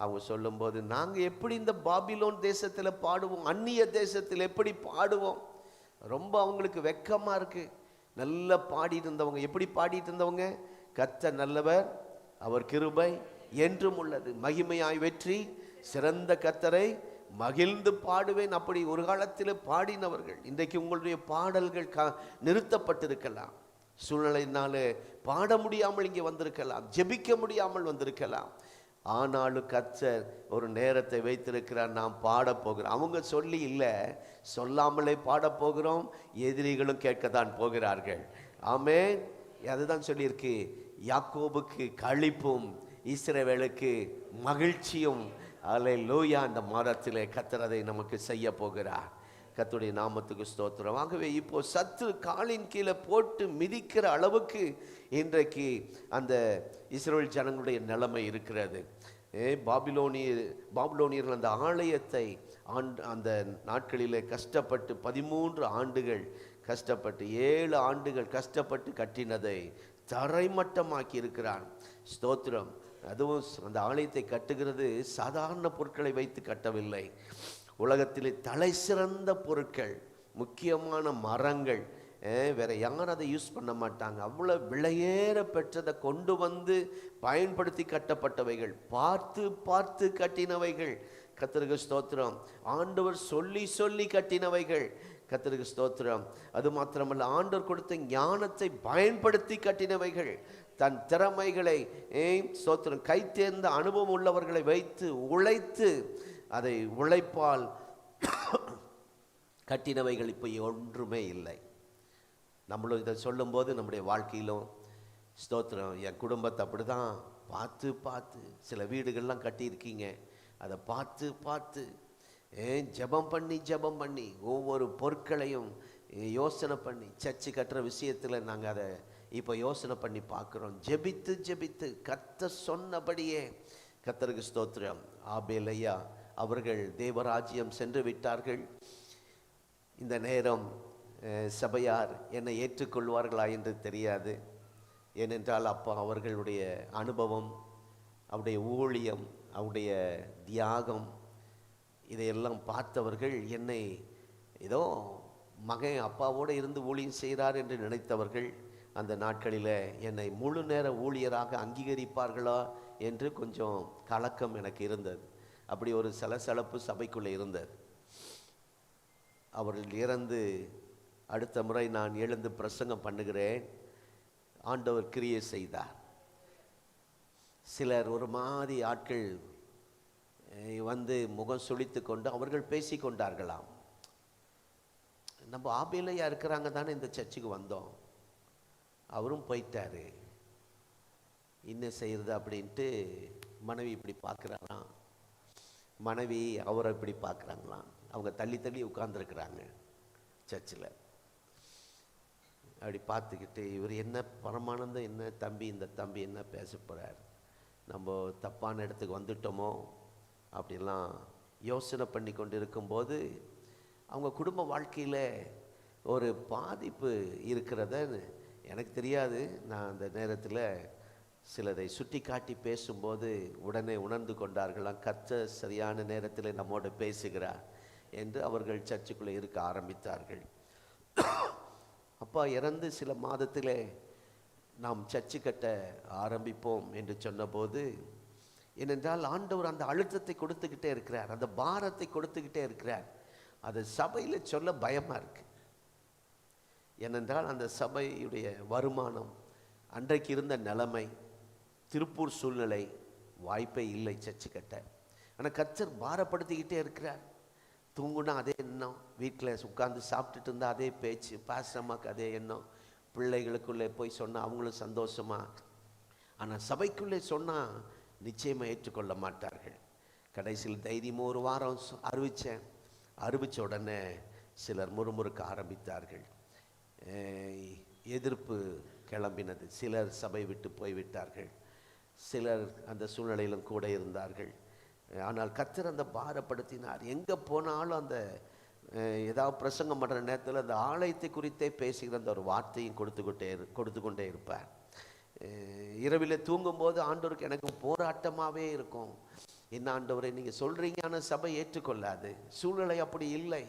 அவங்க சொல்லும்போது, நாங்கள் எப்படி இந்த பாபிலோன் தேசத்தில் பாடுவோம், அந்நிய தேசத்தில் எப்படி பாடுவோம்? ரொம்ப அவங்களுக்கு வெக்கமாக இருக்குது. நல்லா பாடிட்டு இருந்தவங்க, எப்படி பாடிட்டு இருந்தவங்க? கர்த்தர் நல்லவர், அவர் கிருபை என்றும் உள்ளது, மகிமையாய் வெற்றி, சிறந்த கர்த்தரை மகிழ்ந்து பாடுவேன். அப்படி ஒரு காலத்தில் பாடினவர்கள். இன்றைக்கு உங்களுடைய பாடல்கள் நிறுத்தப்பட்டிருக்கலாம், சூழ்நிலையினாலே பாட முடியாமல் இங்கே வந்திருக்கலாம், ஜெபிக்க முடியாமல் வந்திருக்கலாம். ஆனாலும் கர்த்தர் ஒரு நேரத்தை வைத்திருக்கிறார், நாம் பாட போகிறோம். அவங்க சொல்லி இல்லை, சொல்லாமலே பாட போகிறோம், எதிரிகளும் கேட்கத்தான் போகிறார்கள். ஆமென். அதுதான் சொல்லியிருக்கு, யாக்கோபுக்கு களிப்பும் இஸ்ரவேலுக்கு மகிழ்ச்சியும். அல்லேலூயா. அந்த மாதத்திலே கர்த்தர் அதை நமக்கு செய்ய போகிறார். கர்த்தருடைய நாமத்துக்கு ஸ்தோத்திரம். ஆகவே இப்போ சத்துரு காலின் கீழே போட்டு மிதிக்கிற அளவுக்கு இன்றைக்கு அந்த இஸ்ரவேல் ஜனங்களுடைய நிலைமை இருக்கிறது. பாபிலோனியர்கள் அந்த ஆலயத்தை அந்த நாட்களிலே கஷ்டப்பட்டு 13 ஆண்டுகள் கஷ்டப்பட்டு 7 ஆண்டுகள் கஷ்டப்பட்டு கட்டினதை தரைமட்டமாக்கி இருக்கிறான். ஸ்தோத்திரம். அதுவும் அந்த ஆலயத்தை கட்டுகிறது சாதாரண பொருட்களை வைத்து கட்டவில்லை, உலகத்திலே தலை சிறந்த பொருட்கள், முக்கியமான மரங்கள். வேற யாரும் அதை யூஸ் பண்ண மாட்டாங்க. அவ்வளோ விலையேற பெற்றதை கொண்டு வந்து பயன்படுத்தி கட்டப்பட்டவைகள், பார்த்து பார்த்து கட்டினவைகள். கர்த்தருக்கு ஸ்தோத்திரம். ஆண்டவர் சொல்லி சொல்லி கட்டினவைகள். கர்த்தருக்கு ஸ்தோத்திரம். அது மாத்திரமல்ல, ஆண்டவர் கொடுத்த ஞானத்தை பயன்படுத்தி கட்டினவைகள். தன் திறமைகளை ஸ்தோத்திரம் கை தேர்ந்த அனுபவம் உள்ளவர்களை வைத்து உழைத்து அதை உழைப்பால் கட்டினவைகள் இப்போ ஒன்றுமே இல்லை. நம்மளும் இதை சொல்லும்போது நம்முடைய வாழ்க்கையிலும் ஸ்தோத்திரம், என் குடும்பத்தை அப்படி தான் பார்த்து பார்த்து சில வீடுகள்லாம் கட்டியிருக்கீங்க. அதை பார்த்து பார்த்து ஜெபம் பண்ணி ஒவ்வொரு பொருட்களையும் யோசனை பண்ணி சர்ச்சு கட்டுற விஷயத்தில் நாங்கள் அதை இப்போ யோசனை பண்ணி பார்க்குறோம். ஜெபித்து ஜெபித்து கர்த்தர் சொன்னபடியே. கர்த்தருக்கு ஸ்தோத்திரம். ஆபேல் ஐயா அவர்கள் தேவராஜ்யம் சென்று விட்டார்கள். இந்த நேரம் சபையார் என்னை ஏற்றுக்கொள்வார்களா என்று தெரியாது. ஏனென்றால் அப்போ அவர்களுடைய அனுபவம், அவருடைய ஊழியம், அவருடைய தியாகம், இதையெல்லாம் பார்த்தவர்கள் என்னை ஏதோ மகன் அப்பாவோடு இருந்து ஊழியம் செய்கிறார் என்று நினைத்தவர்கள் அந்த நாட்களில் என்னை முழு நேர ஊழியராக அங்கீகரிப்பார்களா என்று கொஞ்சம் கலக்கம் எனக்கு இருந்தது. அப்படி ஒரு சலசலப்பு சபைக்குள்ளே இருந்தது. அவர்கள் இறந்து அடுத்த முறை நான் எழுந்து பிரசங்கம் பண்ணுகிறேன். ஆண்டவர் கிரியை செய்தார். சிலர் ஒரு மாதிரி ஆட்கள் வந்து முகம் சுளித்து கொண்டு அவர்கள் பேசி கொண்டார்களாம். நம்ம ஆபேலையா இருக்கிறாங்க தானே இந்த சர்ச்சுக்கு வந்தோம், அவரும் போயிட்டாரு, என்ன செய்யறது அப்படின்ட்டு மனைவி இப்படி பார்க்குறாராம். மனைவி அவரை இப்படி பார்க்குறாங்களாம். அவங்க தள்ளி தள்ளி உட்கார்ந்துருக்குறாங்க சர்ச்சில். அப்படி பார்த்துக்கிட்டு இவர் என்ன பரமானந்தம், என்ன தம்பி, இந்த தம்பி என்ன பேச போகிறார், நம்ம தப்பான இடத்துக்கு வந்துட்டோமோ அப்படிலாம் யோசனை பண்ணி கொண்டு இருக்கும்போது அவங்க குடும்ப வாழ்க்கையில் ஒரு பாதிப்பு இருக்கிறத எனக்கு தெரியாது. நான் அந்த நேரத்தில் சிலதை சுட்டி காட்டி பேசும்போது உடனே உணர்ந்து கொண்டார்களாம். கர்த்தர் சரியான நேரத்தில் நம்மோடு பேசுகிறார் என்று அவர்கள் சர்ச்சுக்குள்ளே இருக்க ஆரம்பித்தார்கள். அப்பா இறந்து சில மாதத்திலே நாம் சர்ச்சு கட்ட ஆரம்பிப்போம் என்று சொன்னபோது, ஏனென்றால் ஆண்டவர் அந்த அழுத்தத்தை கொடுத்துக்கிட்டே இருக்கிறார், அந்த பாரத்தை கொடுத்துக்கிட்டே இருக்கிறார். அது சபையில் சொல்ல பயமாக இருக்கு. ஏனென்றால் அந்த சபையுடைய வருமானம், அன்றைக்கு இருந்த நிலைமை, திருப்பூர் சூழ்நிலை வாய்ப்பே இல்லை சர்ச்சு கட்ட. ஆனால் கர்த்தர் பாரப்படுத்திக்கிட்டே இருக்கிறார். தூங்குனா அதே எண்ணம், வீட்டில் உட்காந்து சாப்பிட்டுட்டு இருந்தால் அதே பேச்சு, பாஸ்டம்மாக்கு அதே எண்ணம், பிள்ளைகளுக்குள்ளே போய் சொன்னால் அவங்களும் சந்தோஷமா. ஆனால் சபைக்குள்ளே சொன்னால் நிச்சயமாக ஏற்றுக்கொள்ள மாட்டார்கள். கடைசியில் தைரியமாக ஒரு வாரம் அறிவித்த உடனே சிலர் முறுமுறுக்க ஆரம்பித்தார்கள். எதிர்ப்பு கிளம்பினது. சிலர் சபை விட்டு போய்விட்டார்கள், சிலர் அந்த சூழ்நிலையிலும் கூட இருந்தார்கள். ஆனால் கர்த்தர் அந்த பாரப்படுத்தினார். எங்கே போனாலும் அந்த ஏதாவது பிரசங்கம் பண்ணுற நேரத்தில் அந்த ஆலயத்தை குறித்தே பேசுகிற அந்த ஒரு வார்த்தையும் கொடுத்து கொண்டே இருப்பார். இரவில் தூங்கும்போது ஆண்டவருக்கு எனக்கு போராட்டமாகவே இருக்கும். என்ன ஆண்டவரை நீங்கள் சொல்கிறீங்க, ஆனால் சபை ஏற்றுக்கொள்ளாது, சூழ்நிலை அப்படி இல்லை,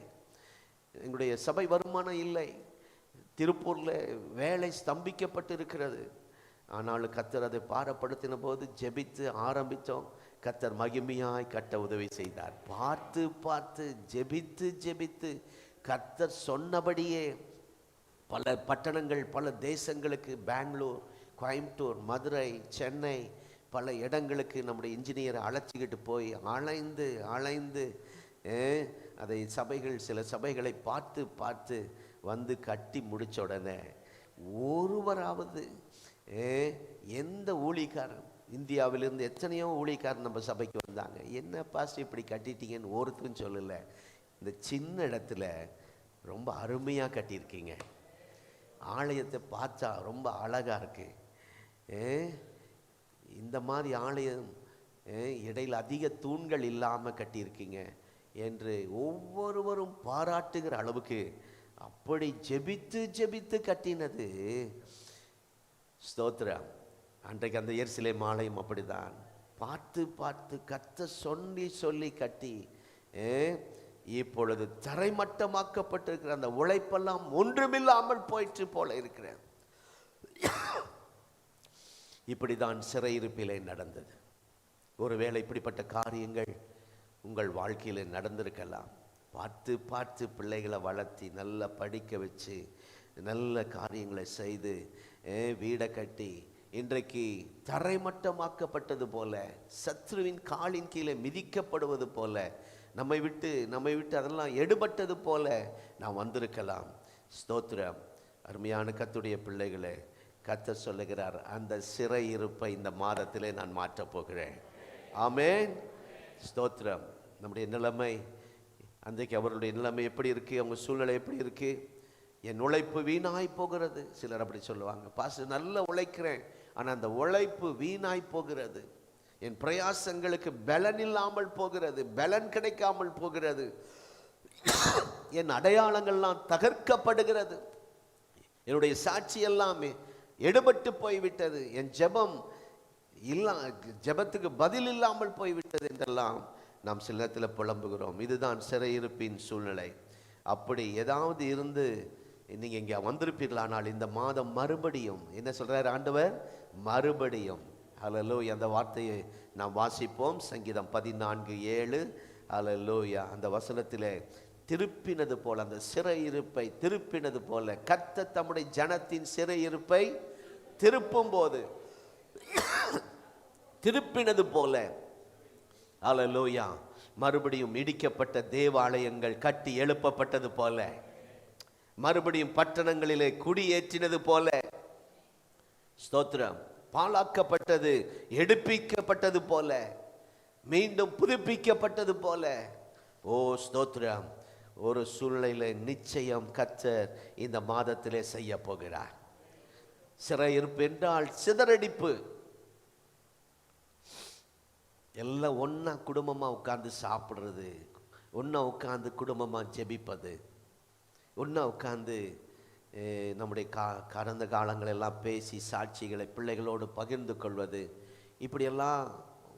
எங்களுடைய சபை வருமானம் இல்லை, திருப்பூரில் வேலை ஸ்தம்பிக்கப்பட்டு இருக்கிறது. ஆனாலும் கர்த்தர் அதை பாரப்படுத்தின போது ஜெபித்து ஆரம்பித்தோம். கர்த்தர் மகிமையாய் கட்ட உதவி செய்தார். பார்த்து பார்த்து ஜெபித்து ஜெபித்து கர்த்தர் சொன்னபடியே பல பட்டணங்கள், பல தேசங்களுக்கு, பெங்களூர், கோயம்புத்தூர், மதுரை, சென்னை, பல இடங்களுக்கு நம்முடைய இன்ஜினியரை அழைச்சிக்கிட்டு போய் அலைந்து அதை சில சபைகளை பார்த்து பார்த்து வந்து கட்டி முடிச்ச உடனே ஒருவராவது எந்த ஊழியக்காரன், இந்தியாவிலிருந்து எத்தனையோ ஊழியக்காரன் நம்ம சபைக்கு வந்தாங்க, என்ன பாஸ்டர் இப்படி கட்டிட்டீங்கன்னு ஒருத்தரும் சொல்லலை. இந்த சின்ன இடத்துல ரொம்ப அருமையாக கட்டியிருக்கீங்க, ஆலயத்தை பார்த்தா ரொம்ப அழகாக இருக்கு, இந்த மாதிரி ஆலயம் இடையில் அதிக தூண்கள் இல்லாமல் கட்டியிருக்கீங்க என்று ஒவ்வொருவரும் பாராட்டுகிற அளவுக்கு அப்படி ஜெபித்து ஜெபித்து கட்டினது. ஸ்தோத்திரம். அன்றைக்கு அந்த எருசலேம் ஆலயம் அப்படிதான் பார்த்து பார்த்து கர்த்தர் சொல்லி சொல்லி கட்டி இப்பொழுது தரைமட்டமாக்கப்பட்டிருக்கிற அந்த உழைப்பெல்லாம் ஒன்றுமில்லாமல் போயிற்று போல இருக்கிறேன். இப்படிதான் சிறையிருப்பிலே நடந்தது. ஒருவேளை இப்படிப்பட்ட காரியங்கள் உங்கள் வாழ்க்கையில நடந்திருக்கலாம். பார்த்து பார்த்து பிள்ளைகளை வளர்த்தி நல்லா படிக்க வச்சு நல்ல காரியங்களை செய்து வீடை கட்டி இன்றைக்கு தரைமட்டமாக்கப்பட்டது போல, சத்ருவின் காலின் கீழே மிதிக்கப்படுவது போல, நம்மை விட்டு அதெல்லாம் எடுபட்டது போல நாம் வந்திருக்கலாம். ஸ்தோத்திரம். அருமையான கர்த்தருடைய பிள்ளைகளே, கர்த்தர் சொல்லுகிறார், அந்த சிறையிருப்பை இந்த மாதத்திலே நான் மாற்றப் போகிறேன். ஆமென். ஸ்தோத்திரம். நம்முடைய நிலைமை அன்றைக்கு அவருடைய நிலைமை எப்படி இருக்கு, அவங்க சூழ்நிலை எப்படி இருக்கு? என் உழைப்பு வீணாய் போகிறது. சிலர் அப்படி சொல்லுவாங்க, பாஸ்டர் நல்லா உழைக்கிறேன், ஆனால் அந்த உழைப்பு வீணாய் போகிறது. என் பிரயாசங்களுக்கு பலன் இல்லாமல் போகிறது, பலன் கிடைக்காமல் போகிறது. என் அடையாளங்கள்லாம் தகர்க்கப்படுகிறது, என்னுடைய சாட்சி எல்லாமே எடுபட்டு போய்விட்டது, என் ஜெபத்துக்கு பதில் இல்லாமல் போய்விட்டது என்றெல்லாம் நாம் சில நேரத்தில் புலம்புகிறோம். இதுதான் சிறையிருப்பின் சூழ்நிலை. அப்படி ஏதாவது இருந்து நீங்கள் இங்கே வந்திருப்பீர்களானால் இந்த மாதம் மறுபடியும் என்ன சொல்கிறார் ஆண்டவர்? மறுபடியும். ஹல்லேலூயா. அந்த வார்த்தையை நாம் வாசிப்போம். சங்கீதம் 14:7. ஹல்லேலூயா. அந்த வசனத்திலே திருப்பினது போல, அந்த சிறையிருப்பை திருப்பினது போல, கர்த்தர் தம்முடைய ஜனத்தின் சிறையிருப்பை திருப்பும் போது திருப்பினது போல, ஹல்லேலூயா, மறுபடியும் இடிக்கப்பட்ட தேவாலயங்கள் கட்டி எழுப்பப்பட்டது போல, மறுபடியும் பட்டணங்களிலே குடியேற்றினது போல, ஸ்தோத்திரம், பாழாக்கப்பட்டது எடுப்பிக்கப்பட்டது போல, மீண்டும் புதுப்பிக்கப்பட்டது போல, ஓ ஸ்தோத்திரம், ஒரு சூழ்நிலையில நிச்சயம் கர்த்தர் இந்த மாதத்திலே செய்ய போகிறார். சிறையிருப்பு என்றால் சிதறடிப்பு. எல்லாம் ஒன்றா குடும்பமாக உட்கார்ந்து சாப்பிட்றது, ஒன்றா உட்கார்ந்து குடும்பமாக ஜெபிப்பது, ஒன்றா உட்கார்ந்து நம்முடைய கடந்த காலங்களெல்லாம் பேசி சாட்சிகளை பிள்ளைகளோடு பகிர்ந்து கொள்வது, இப்படியெல்லாம்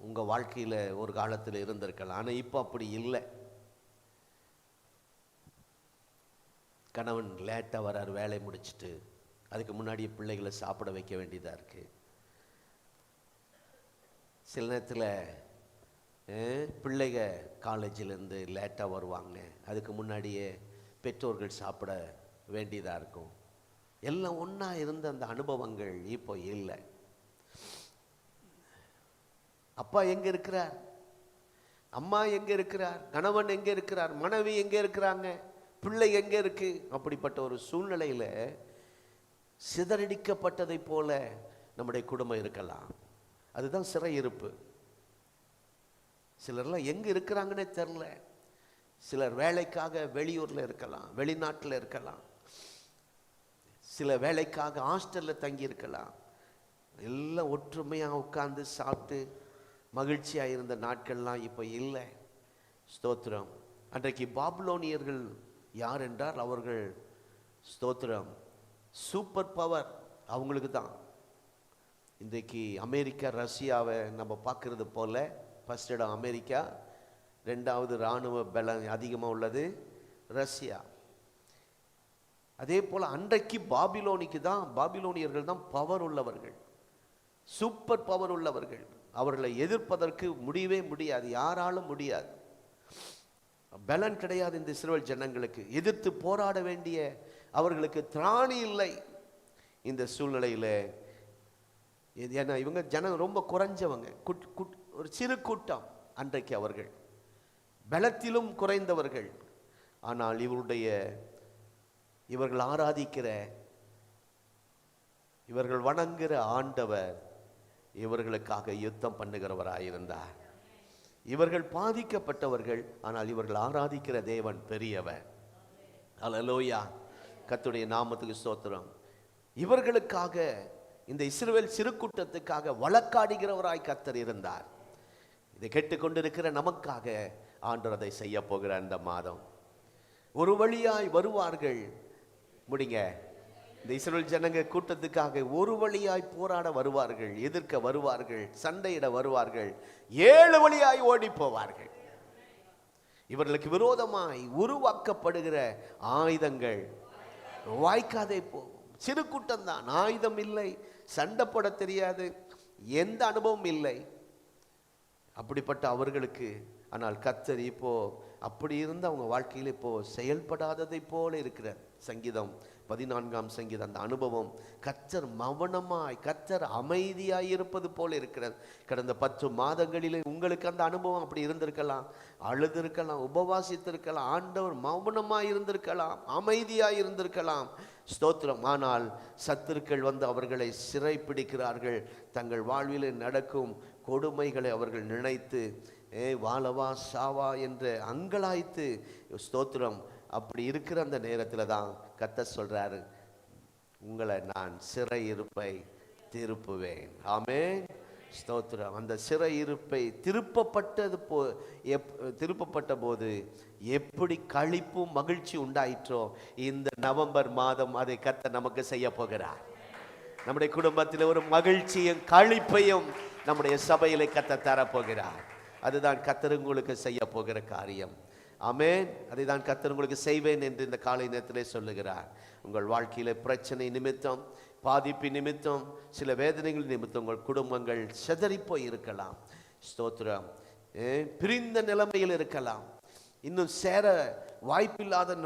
உங்கள் வாழ்க்கையில் ஒரு காலத்தில் இருந்திருக்கலாம். ஆனால் இப்போ அப்படி இல்லை. கணவன் லேட்டாக வரார், வேலை முடிச்சுட்டு, அதுக்கு முன்னாடியே பிள்ளைகளை சாப்பிட வைக்க வேண்டியதாக இருக்குது. சில நேரத்தில் பிள்ளைங்க காலேஜிலேருந்து லேட்டாக வருவாங்க, அதுக்கு முன்னாடியே பெற்றோர்கள் சாப்பிட வேண்டியதாக இருக்கும். எல்லாம் ஒன்றா இருந்த அந்த அனுபவங்கள் இப்போ இல்லை. அப்பா எங்கே இருக்கிறார், அம்மா எங்கே இருக்கிறார், கணவன் எங்கே இருக்கிறார், மனைவி எங்கே இருக்கிறாங்க, பிள்ளை எங்கே இருக்கு? அப்படிப்பட்ட ஒரு சூழ்நிலையில் சிதறடிக்கப்பட்டதை போல நம்முடைய குடும்பம் இருக்கலாம். அதுதான் சிறையிருப்பு. சிலர்லாம் எங்கே இருக்கிறாங்கன்னே தெரில. சிலர் வேலைக்காக வெளியூரில் இருக்கலாம், வெளிநாட்டில் இருக்கலாம், சில வேலைக்காக ஹாஸ்டலில் தங்கி இருக்கலாம். எல்லாம் ஒற்றுமையாக உட்கார்ந்து சாப்பிட்டு மகிழ்ச்சியாக இருந்த நாட்கள்லாம் இப்போ இல்லை. ஸ்தோத்திரம். அன்றைக்கு பாபிலோனியர்கள் யார் என்றால் அவர்கள், ஸ்தோத்திரம், சூப்பர் பவர் அவங்களுக்கு தான். இன்றைக்கு அமெரிக்கா ரஷ்யாவை நம்ம பார்க்குறது போல, ஃபர்ஸ்ட் இடம் அமெரிக்கா, ரெண்டாவது இராணுவ பலம் அதிகமாக உள்ளது ரஷ்யா. அதே போல் அன்றைக்கு பாபிலோனியர்கள் தான் பவர் உள்ளவர்கள், சூப்பர் பவர் உள்ளவர்கள். அவர்களை எதிர்ப்பதற்கு முடியவே முடியாது, யாராலும் முடியாது. பலன் கிடையாது இந்த இஸ்ரவேல் ஜனங்களுக்கு, எதிர்த்து போராட வேண்டிய அவர்களுக்கு திராணி இல்லை. இந்த சூழ்நிலையில் ஏன்னா இவங்க ஜனம் ரொம்ப குறைஞ்சவங்க, ஒரு சிறு கூட்டம் அன்றைக்கு, அவர்கள் பலத்திலும் குறைந்தவர்கள். ஆனால் இவர்கள் ஆராதிக்கிற, இவர்கள் வணங்குகிற ஆண்டவர் இவர்களுக்காக யுத்தம் பண்ணுகிறவராயிருந்தார். இவர்கள் பாதிக்கப்பட்டவர்கள், ஆனால் இவர்கள் ஆராதிக்கிற தேவன் பெரியவர். அல்லேலூயா. கர்த்தருடைய நாமத்துக்கு ஸ்தோத்திரம். இவர்களுக்காக, இந்த இஸ்ரவேல் சிறு கூட்டத்துக்காக வழக்காடுகிறவராய் கர்த்தர் இருந்தார். இதை கேட்டுக்கொண்டிருக்கிற நமக்காக ஆண்டவர் அதை செய்ய போகிற அந்த மாதம் ஒரு வழியாய் வருவார்கள். முடிங்க, இந்த இஸ்ரவேல் ஜனங்க கூட்டத்துக்காக ஒரு வழியாய் போராட வருவார்கள், எதிர்க்க வருவார்கள், சண்டையிட வருவார்கள், 7 வழியாய் ஓடி போவார்கள். இவர்களுக்கு விரோதமாய் உருவாக்கப்படுகிற ஆயுதங்கள் வாய்க்காதே போகும். சிறு கூட்டம் தான், ஆயுதம் இல்லை, சண்டை போட தெரியாது, எந்த அனுபவம் இல்லை அப்படிப்பட்ட அவர்களுக்கு. ஆனால் கர்த்தர் இப்போ அப்படி இருந்து அவங்க வாழ்க்கையில் இப்போ செயல்படாததை போல இருக்கிற சங்கீதம் 14ஆம் சங்கீதம், அந்த அனுபவம் கர்த்தர் மௌனமாய், கர்த்தர் அமைதியாய் இருப்பது போல இருக்கிறது. கடந்த 10 மாதங்களிலே உங்களுக்கு அந்த அனுபவம் அப்படி இருந்திருக்கலாம். அழுதிருக்கலாம், உபவாசித்திருக்கலாம், ஆண்டவர் மௌனமாய் இருந்திருக்கலாம், அமைதியாய் இருந்திருக்கலாம். ஸ்தோத்திரம். ஆனால் சத்துருக்கள் வந்து அவர்களை சிறை பிடிக்கிறார்கள். தங்கள் வாழ்விலே நடக்கும் கொடுமைகளை அவர்கள் நினைத்து வாழவா சாவா என்று அங்கலாய்த்து, ஸ்தோத்திரம், அப்படி இருக்கிற அந்த நேரத்தில் தான் கர்த்தர் சொல்றாரு, உங்களை நான் சிறையிருப்பை திருப்புவேன். ஆமென், ஸ்தோத்திரம். அந்த சிறையிருப்பை திருப்பப்பட்ட போது எப்படி களிப்பும் மகிழ்ச்சி உண்டாயிற்றோ, இந்த நவம்பர் மாதம் அதை கர்த்தர் நமக்கு செய்ய போகிறார். நம்முடைய குடும்பத்தில் ஒரு மகிழ்ச்சியும் களிப்பையும் நம்முடைய சபையிலே கர்த்தர் தரப்போகிறார். அதுதான் கர்த்தர் உங்களுக்கு செய்ய போகிற காரியம். ஆமென். அதை தான் கர்த்தர் உங்களுக்கு செய்வேன் என்று இந்த காலை நேரத்திலே சொல்லுகிறார். உங்கள் வாழ்க்கையில பிரச்சனை நிமித்தம், பாதிப்பு நிமித்தம், சில வேதனைகள் நிமித்தம் உங்கள் குடும்பங்கள் சிதறிப்போய் இருக்கலாம். ஸ்தோத்திரம். பிரிந்த நிலைமையில் இருக்கலாம், இன்னும் சேர வாய்ப்பில்லாத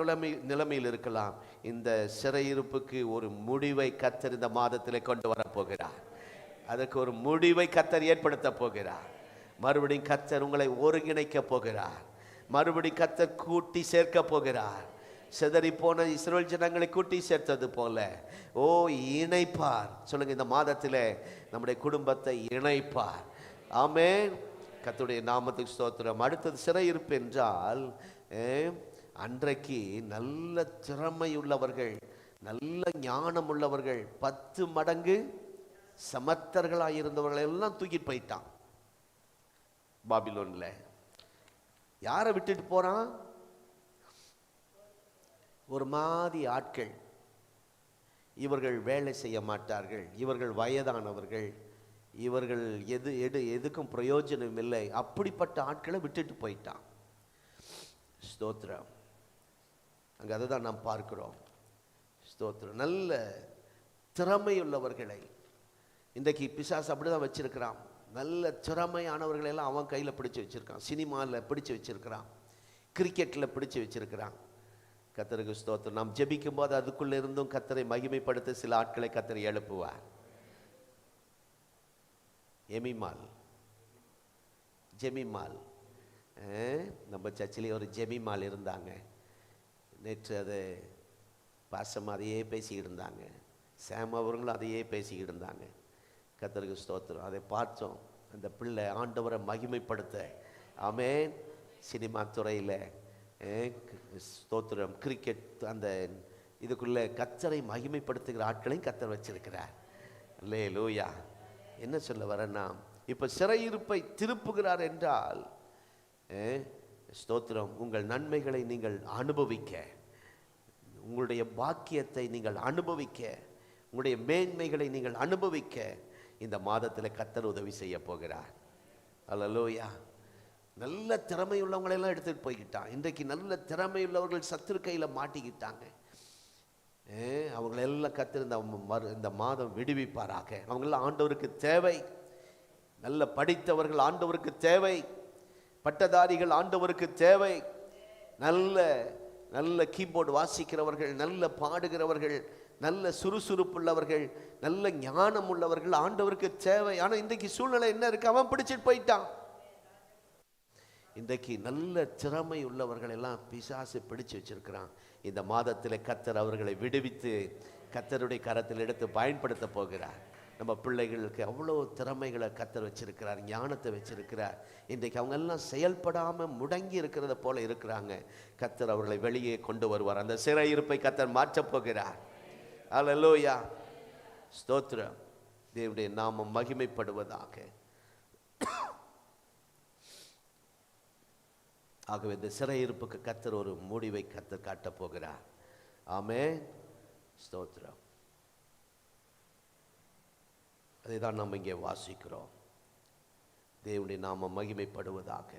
நிலைமையில் இருக்கலாம். இந்த சிறையிருப்புக்கு ஒரு முடிவை கர்த்தர் இந்த மாதத்திலே கொண்டு வரப்போகிறார். அதற்கு ஒரு முடிவை கர்த்தர் ஏற்படுத்த போகிறார். மறுபடியும் கர்த்தர் உங்களை ஒருங்கிணைக்க போகிறார். மறுபடியும் கர்த்தர் கூட்டி சேர்க்க போகிறார். சிதறி போன இஸ்ரவேல் ஜனங்களை கூட்டி சேர்த்தது போல இணைப்பார். சொல்லுங்க, இந்த மாதத்திலே நம்முடைய குடும்பத்தை இணைப்பார். ஆமென். கர்த்தருடைய நாமத்துக்கு ஸ்தோத்திரம். அடுத்தது சிறையிருப்பு என்றால், அன்றைக்கு நல்ல திறமை உள்ளவர்கள், நல்ல ஞானம் உள்ளவர்கள், 10 மடங்கு சமர்த்தர்களாக இருந்தவர்கள் எல்லாம் தூக்கிட்டு போயிட்டான் பாபிலோன்ல. யாரை விட்டுட்டு போறான்? ஒரு மாதிரி ஆட்கள். இவர்கள் வேலை செய்ய மாட்டார்கள், இவர்கள் வயதானவர்கள், இவர்கள் எதுக்கும் பிரயோஜனம் இல்லை, அப்படிப்பட்ட ஆட்களை விட்டுட்டு போயிட்டான். ஸ்தோத்திரம். அங்க அதை தான் நாம் பார்க்கிறோம். ஸ்தோத்திரம். நல்ல திறமையுள்ளவர்களை இன்றைக்கு பிசாசு அப்படிதான் வச்சிருக்கிறான். நல்ல திறமையானவர்களை எல்லாம் அவன் கையில் பிடிச்சு வச்சிருக்கான். சினிமாவில் பிடிச்சு வச்சிருக்கிறான், கிரிக்கெட்டில் பிடிச்சு வச்சிருக்கிறான். கர்த்தருக்கு ஸ்தோத்திரம். நாம் ஜெபிக்கும் போது அதுக்குள்ள இருந்தும் கர்த்தரை மகிமைப்படுத்த சில ஆட்களை கர்த்தர் எழுப்புவார். ஜெமிமால் நம்ம சர்ச்சிலே ஒரு ஜெமிமால் இருந்தாங்க. நேற்று அதை பாசமாக அதையே பேசிக்கிட்டு இருந்தாங்க. சாம் அவர்களும் அதையே பேசிக்கிட்டு இருந்தாங்க. கர்த்தருக்கு ஸ்தோத்திரம். அதை பார்த்தோம். அந்த பிள்ளை ஆண்டவரை மகிமைப்படுத்த, ஆமென், சினிமா துறையில், ஸ்தோத்திரம், கிரிக்கெட், அந்த இதுக்குள்ள கர்த்தரை மகிமைப்படுத்துகிற ஆட்களையும் கர்த்தர் வச்சிருக்கிறார். அல்லேலூயா. என்ன சொல்ல வரேன்னா, இப்போ சிறையிருப்பை திருப்புகிறார் என்றால், ஸ்தோத்திரம், உங்கள் நன்மைகளை நீங்கள் அனுபவிக்க, உங்களுடைய பாக்கியத்தை நீங்கள் அனுபவிக்க, உங்களுடைய மேன்மைகளை நீங்கள் அனுபவிக்க இந்த மாதத்தில் கர்த்தர் உதவி செய்ய போகிறார். அல்லேலூயா. நல்ல திறமையுள்ளவங்களெல்லாம் எடுத்துகிட்டு போய்கிட்டான். இன்றைக்கு நல்ல திறமையுள்ளவர்கள் சத்துரு கையில் மாட்டிக்கிட்டாங்க. அவங்களெல்லாம் கர்த்தர் இந்த மாதம் விடுவிப்பாராக. அவங்களெல்லாம் ஆண்டவருக்கு தேவை. நல்ல படித்தவர்கள் ஆண்டவருக்கு தேவை. பட்டதாரிகள் ஆண்டவருக்கு தேவை. நல்ல நல்ல கீபோர்டு வாசிக்கிறவர்கள், நல்ல பாடுகிறவர்கள், நல்ல சுறுசுறுப்புள்ளவர்கள், நல்ல ஞானம் உள்ளவர்கள் ஆண்டவருக்கு தேவை. ஆனால் இன்றைக்கு சூழ்நிலை என்ன இருக்கு? அவன் பிடிச்சிட்டு போயிட்டான். இன்றைக்கு நல்ல திறமை உள்ளவர்கள் எல்லாம் பிசாசு பிடிச்சு வச்சிருக்கிறான். இந்த மாதத்தில் கர்த்தர் அவர்களை விடுவித்து கர்த்தருடைய கரத்தில் எடுத்து பயன்படுத்த போகிறார். நம்ம பிள்ளைகளுக்கு அவ்வளோ திறமைகளை கர்த்தர் வச்சிருக்கிறார், ஞானத்தை வச்சிருக்கிறார். இன்றைக்கு அவங்க எல்லாம் செயல்படாமல் முடங்கி இருக்கிறத போல இருக்கிறாங்க. கர்த்தர் அவர்களை வெளியே கொண்டு வருவார். அந்த சிறையிருப்பை கர்த்தர் மாற்றப் போகிறார். அல்லேலூயா. ஸ்தோத்திரம். தேவனுடைய நாமம் மகிமைப்படுவதாக. ஆகவே இந்த சிறையிருப்புக்கு கர்த்தர் ஒரு முடிவை கர்த்தர் காட்டப் போகிறார். ஆமென். ஸ்தோத்திரம். அதை தான் நம்ம இங்கே வாசிக்கிறோம். தேவனுடைய நாமம் மகிமைப்படுவதாக.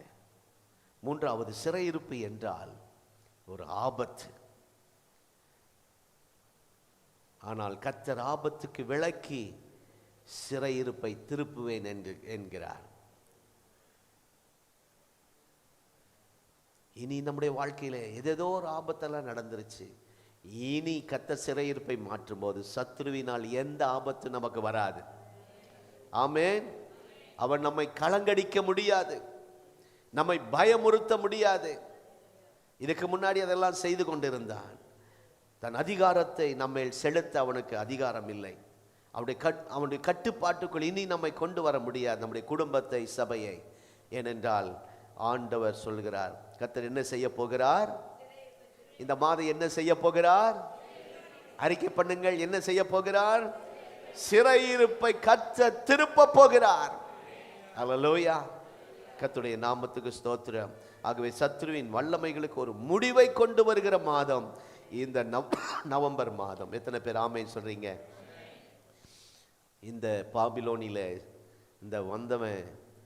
மூன்றாவது, சிறையிருப்பு என்றால் ஒரு ஆபத்து. ஆனால் கர்த்தர் ஆபத்துக்கு விலக்கி சிறையிருப்பை திருப்புவேன் என்று என்கிறார். இனி நம்முடைய வாழ்க்கையில ஏதேதோ ஒரு ஆபத்தெல்லாம் நடந்துருச்சு. இனி கர்த்தர் சிறையிருப்பை மாற்றும் போது சத்ருவினால் எந்த ஆபத்து நமக்கு வராது. ஆமென். அவன் நம்மை கலங்கடிக்க முடியாது, நம்மை பயமுறுத்த முடியாது. இதுக்கு முன்னாடி அதெல்லாம் செய்து கொண்டிருந்தான். தன் அதிகாரத்தை நம்மை செலுத்த அவனுக்கு அதிகாரம் இல்லை. அவனுடைய கட்டுப்பாட்டுக்குள் இனி நம்மை கொண்டு வர முடியாது, நம்முடைய குடும்பத்தை, சபையை. ஏனென்றால் ஆண்டவர் சொல்கிறார், கர்த்தர் என்ன செய்ய போகிறார்? இந்த மாதம் என்ன செய்ய போகிறார்? அறிக்கை பண்ணுங்கள். என்ன செய்ய போகிறார்? சிறையிருப்பை கர்த்தர் திருப்ப போகிறார். அல்லேலூயா. கர்த்தருடைய நாமத்துக்கு ஸ்தோத்திரம். ஆகவே சத்ருவின் வல்லமைகளுக்கு ஒரு முடிவை கொண்டு வருகிற மாதம் இந்த நவம்பர் மாதம். எத்தனை பேர் ஆமென் சொல்றீங்க? இந்த பாபிலோனில இந்த வந்தவன்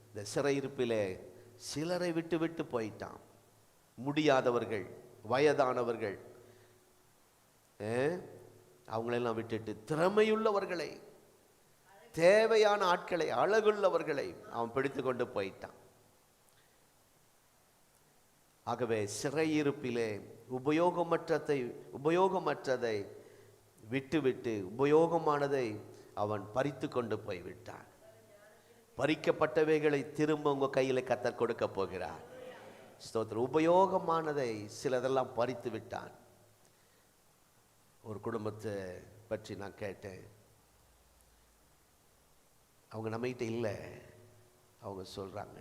இந்த சிறையிருப்பிலே சிலரை விட்டு விட்டு போயிட்டான். முடியாதவர்கள், வயதானவர்கள், அவங்களெல்லாம் விட்டுட்டு திறமையுள்ளவர்களை, தேவையான ஆட்களை, அழகுள்ளவர்களை அவன் பிடித்து கொண்டு போயிட்டான். ஆகவே சிறையிருப்பிலே உபயோகமற்றதை விட்டுவிட்டு உபயோகமானதை அவன் பறித்து கொண்டு போய்விட்டான். பறிக்கப்பட்டவைகளை திரும்ப உங்க கையில கர்த்தர் கொடுக்க போகிறார். ஸ்தோத்திரம். உபயோகமானதை சிலதெல்லாம் பறித்து விட்டான். ஒரு குடும்பத்தை பற்றி நான் கேட்டேன். அவங்க நம்மகிட்ட இல்லை. அவங்க சொல்றாங்க,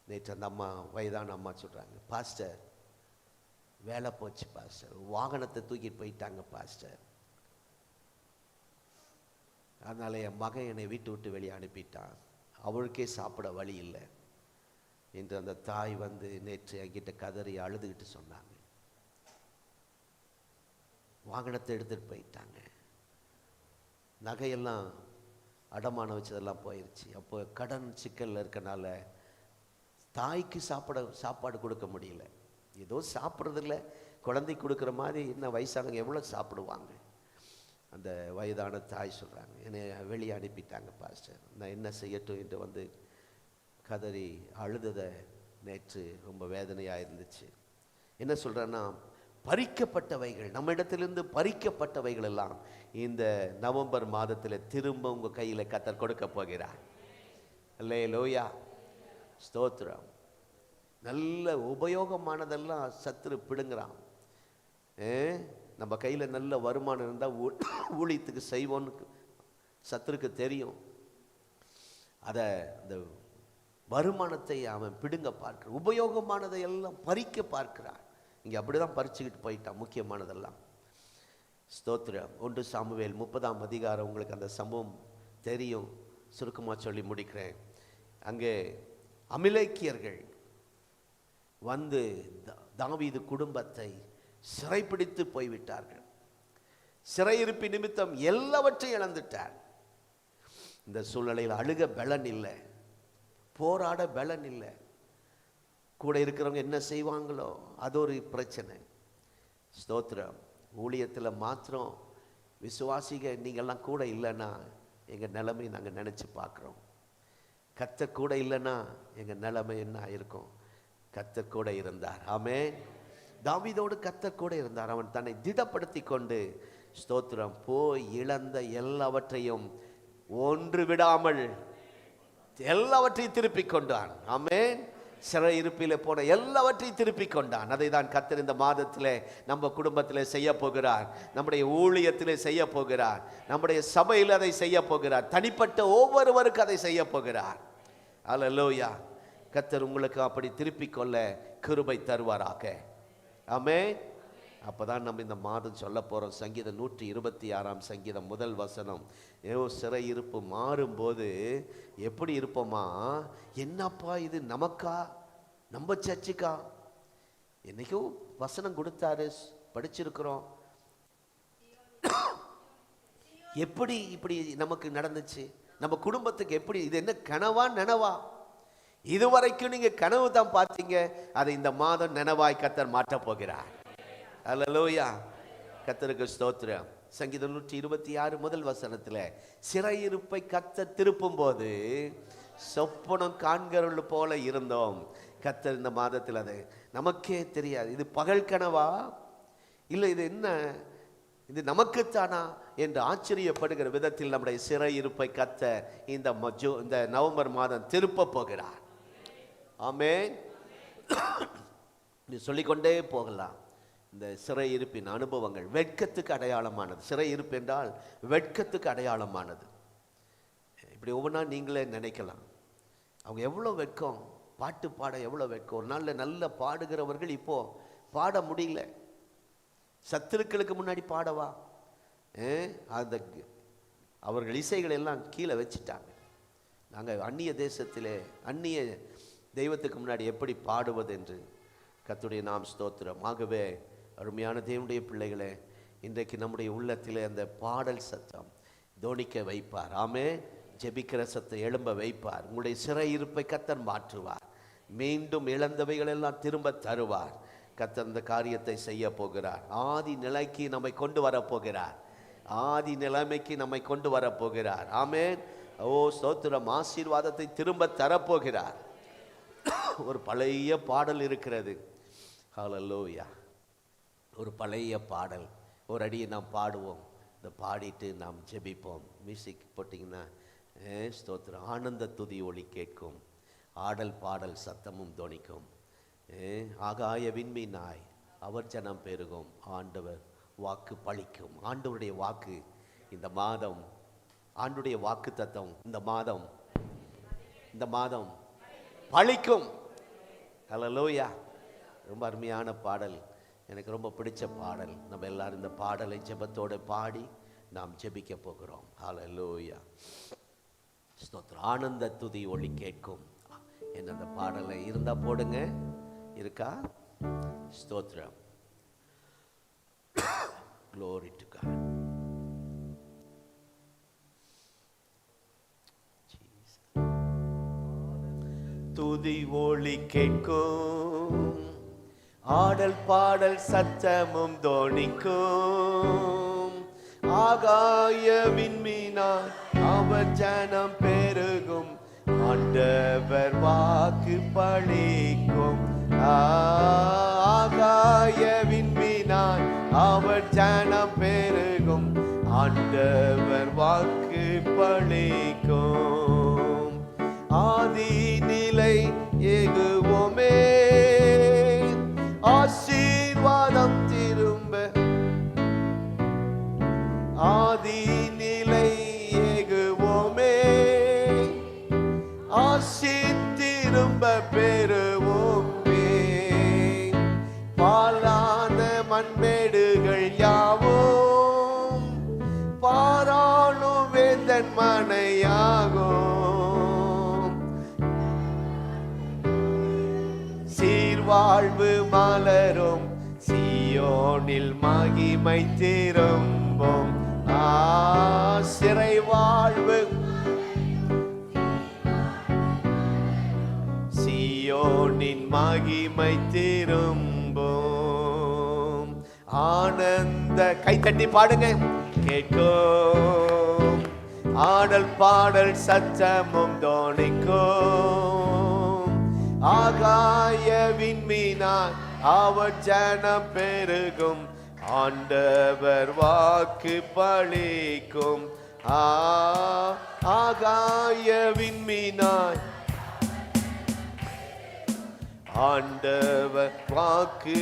நேற்று அந்த அம்மா, வயதான அம்மா சொல்றாங்க, பாஸ்டர் வேலை போச்சு பாஸ்டர், வாகனத்தை தூக்கிட்டு போயிட்டாங்க பாஸ்டர், அதனால என் மகன் என்னை வீட்டு விட்டு வெளியே அனுப்பிட்டான், அவளுக்கே சாப்பிட வழி இல்லை என்று அந்த தாய் வந்து நேற்று என்கிட்ட கதறி அழுதுகிட்டு சொன்னாங்க. வாகனத்தை எடுத்துட்டு போயிட்டாங்க, நகையெல்லாம் அடமானம் வச்சதெல்லாம் போயிடுச்சு. அப்போ கடன் சிக்கலில் இருக்கனால தாய்க்கு சாப்பாடு கொடுக்க முடியல. ஏதோ சாப்பிட்றதில்ல, குழந்தைக்கு கொடுக்குற மாதிரி. என்ன வயசானவங்க எவ்வளோ சாப்பிடுவாங்க? அந்த வயதான தாய் சொல்கிறாங்க, என்னை வெளியே அனுப்பிட்டாங்க பாஸ்டர், நான் என்ன செய்யட்டும் என்று வந்து கதறி அழுததை நேற்று ரொம்ப வேதனையாக இருந்துச்சு. என்ன சொல்கிறேன்னா, பறிக்கப்பட்டவைகள், நம்ம இடத்திலிருந்து பறிக்கப்பட்டவைகள் எல்லாம் இந்த நவம்பர் மாதத்தில் திரும்ப உங்கள் கையில் கர்த்தர் கொடுக்க போகிறார். அல்லேலூயா. ஸ்தோத்திரம். நல்ல உபயோகமானதெல்லாம் சத்துரு பிடுங்குறான். நம்ம கையில் நல்ல வருமானம் இருந்தால் ஊழியத்துக்கு செய்வோன்னு சத்துருக்கு தெரியும். அதை அந்த வருமானத்தை அவன் பிடுங்க பார்க்கிறான். உபயோகமானதை எல்லாம் பறிக்க பார்க்கிறான். இங்கே அப்படிதான் பறிச்சுக்கிட்டு போயிட்டான் முக்கியமானதெல்லாம். ஸ்தோத்திரம். 1 சாமுவேல் 30ஆம் அதிகாரம், உங்களுக்கு அந்த சம்பவம் தெரியும், சுருக்கமாக சொல்லி முடிக்கிறேன். அங்கே அமிலேக்கியர்கள் வந்து தாவீது குடும்பத்தை சிறைப்பிடித்து போய்விட்டார்கள். சிறையிருப்பு நிமித்தம் எல்லாவற்றையும் இழந்துட்டார். இந்த சூழ்நிலையில் அழுக பலன் இல்லை, போராட பலன் இல்லை. கூட இருக்கிறவங்க என்ன செய்வாங்களோ அது ஒரு பிரச்சனை. ஸ்தோத்திரம். ஊழியத்தில் மாத்திரம் விசுவாசிக நீங்கள்லாம் கூட இல்லைன்னா எங்கள் நிலைமை நாங்கள் நினச்சி பார்க்குறோம். கர்த்தர் கூட இல்லைன்னா எங்கள் நிலைமை என்ன ஆயிருக்கும்? கர்த்தர் கூட இருந்தார். ஆமென். தாவீதோடு கர்த்தர் கூட இருந்தார். அவன் தன்னை திடப்படுத்தி கொண்டு, ஸ்தோத்திரம், போய் இழந்த எல்லாவற்றையும் ஒன்று விடாமல் எல்லாவற்றையும் திருப்பிக் கொண்டான். ஆமென். சிறையிருப்பில் போன எல்லாவற்றையும் திருப்பிக் கொண்டான். அதை தான் கர்த்தர் இந்த மாதத்தில் நம்ம குடும்பத்தில் செய்ய போகிறார், நம்முடைய ஊழியத்தில் செய்ய போகிறார், நம்முடைய சபையில் அதை செய்ய போகிறார், தனிப்பட்ட ஒவ்வொருவருக்கு அதை செய்ய போகிறார். அல்லேலூயா. கர்த்தர் உங்களுக்கு அப்படி திருப்பிக் கொள்ள கிருபை தருவாராக. ஆமென். அப்போதான் நம்ம இந்த மாதம் சொல்ல போகிறோம். சங்கீதம் 126ஆம் சங்கீதம் 1 வசனம். சிறையிருப்பு மாறும்போது எப்படி இருப்போமா? என்னப்பா இது, நமக்கா, நம்ம சர்ச்சுக்கா? என்னைக்கும் வசனம் கொடுத்தாரு, படிச்சிருக்கிறோம். எப்படி இப்படி நமக்கு நடந்துச்சு? நம்ம குடும்பத்துக்கு எப்படி இது? என்ன கனவா நனவா? இதுவரைக்கும் நீங்க கனவு தான் பார்த்தீங்க, அதை இந்த மாதம் நினைவாய் கர்த்தர் மாற்ற போகிறார். அல்லேலூயா, கர்த்தருக்கு ஸ்தோத்திரம். சங்கீதம் 126 முதல் வசனத்துல சிறையிருப்பை கர்த்தர் திருப்பும் போது சொப்பனம் காண்கிறவர்கள் போல இருந்தோம். கர்த்தர் இந்த மாதத்தில் அது நமக்கே தெரியாது, இது பகல் கனவா இல்லை இது என்ன, இது நமக்குத்தானா என்று ஆச்சரியப்படுகிற விதத்தில் நம்முடைய சிறையிருப்பை கர்த்தர் இந்த நவம்பர் மாதம் திருப்ப போகிறார். ஆமென். நீ சொல்லிக்கொண்டே போகலாம். இந்த சிறையிருப்பின் அனுபவங்கள் வெட்கத்துக்கு அடையாளமானது. சிறையிருப்பு என்றால் வெட்கத்துக்கு அடையாளமானது. இப்படி ஒவ்வொன்றா நீங்களே நினைக்கலாம். அவங்க எவ்வளோ வெட்கம், பாட்டு பாட எவ்வளோ வெட்கம். ஒரு நாளில் நல்ல பாடுகிறவர்கள் இப்போ பாட முடியல. சத்துருக்களுக்கு முன்னாடி பாடவா, அந்த அவர்கள் இசைகளை எல்லாம் கீழே வச்சுட்டாங்க. நாங்கள் அந்நிய தேசத்திலே அந்நிய தெய்வத்துக்கு முன்னாடி எப்படி பாடுவது என்று. கர்த்தருடைய நாம் ஸ்தோத்திரம். ஆகவே அருமையான தேவனுடைய பிள்ளைகளே, இன்றைக்கு நம்முடைய உள்ளத்திலே அந்த பாடல் சத்தம் தோனிக்க வைப்பார். ஆமே, ஜெபிக்கிற சத்தம் எழும்ப வைப்பார். உங்களுடைய சிறையிருப்பை கர்த்தர் மாற்றுவார். மீண்டும் இழந்தவைகள் எல்லாம் திரும்ப தருவார். கர்த்தர் அந்த காரியத்தை செய்ய போகிறார். ஆதி நிலைக்கு நம்மை கொண்டு வரப்போகிறார். ஆதி நிலைமைக்கு நம்மை கொண்டு வரப்போகிறார். ஆமென். ஓ ஸ்தோத்திரம். ஆசீர்வாதத்தை திரும்ப தரப்போகிறார். ஒரு பழைய பாடல் இருக்கிறது. ஹல்லேலூயா. ஒரு பழைய பாடல், ஒரு அடியை நாம் பாடுவோம். இதை பாடிட்டு நாம் ஜெபிப்போம். மியூசிக் போட்டிங்கன்னா ஸ்தோத்திரம். ஆனந்த துதி ஒலி கேட்கும், ஆடல் பாடல் சத்தமும் தோனிக்கும். ஆகாய விண்மீனாய் அவர் ஜனம் பெருகும், ஆண்டவர் வாக்கு பழிக்கும். ஆண்டவருடைய வாக்கு இந்த மாதம், ஆண்டுடைய வாக்கு தத்தம் இந்த மாதம் பழிக்கும். ஹல்லேலூயா. ரொம்ப அருமையான பாடல், எனக்கு ரொம்ப பிடிச்ச பாடல். நம்ம எல்லாரும் இந்த பாடலை ஜெபத்தோடு பாடி நாம் ஜெபிக்க போகிறோம். ஹல்லேலூயா. ஸ்தோத்திரம். ஆனந்த துதி ஒலி கேட்கும் என்ன அந்த பாடலை இருந்தா போடுங்க. இருக்கா? ஸ்தோத்திரம். Glory to God. துதி ஒலி கேட்கும், ஆடல் பாடல் சத்தமும் தோனிக்கும். ஆகாய விண்மீனாய் அவர் ஜனம் பெருகும், ஆண்டவர் வாக்கு பழிக்கும். ஆகாய விண்மீனாய் அவர் ஜனம் பெருகும், ஆண்டவர் வாக்கு பழிக்கும். ஆதி நிலை ஏகுவோமே, ஆசீர்வாதம் திரும்ப. ஆதி நிலை ஏகுவோமே, ஆசி திரும்ப பெறுவோமே. பாலான மண்மேடுகள் யாவும் பாராளும் வேந்தன் மனையாகும். சீர்வாழ்வு மலரும், சீயோனில் மகிமை திரும்பும். சிறை வாழ்வு, சீயோனின் மகிமை திரும்பும். ஆனந்த கைத்தட்டி பாடுங்க. கேட்கும், ஆடல் பாடல் சத்தமும் தோனிக்கும். ஆகாய விண்மீனாய் அவர் ஜனம் பெருகும், ஆண்டவர் வாக்கு பழிக்கும். ஆகாய விண்மீனாய் ஆண்டவர் வாக்கு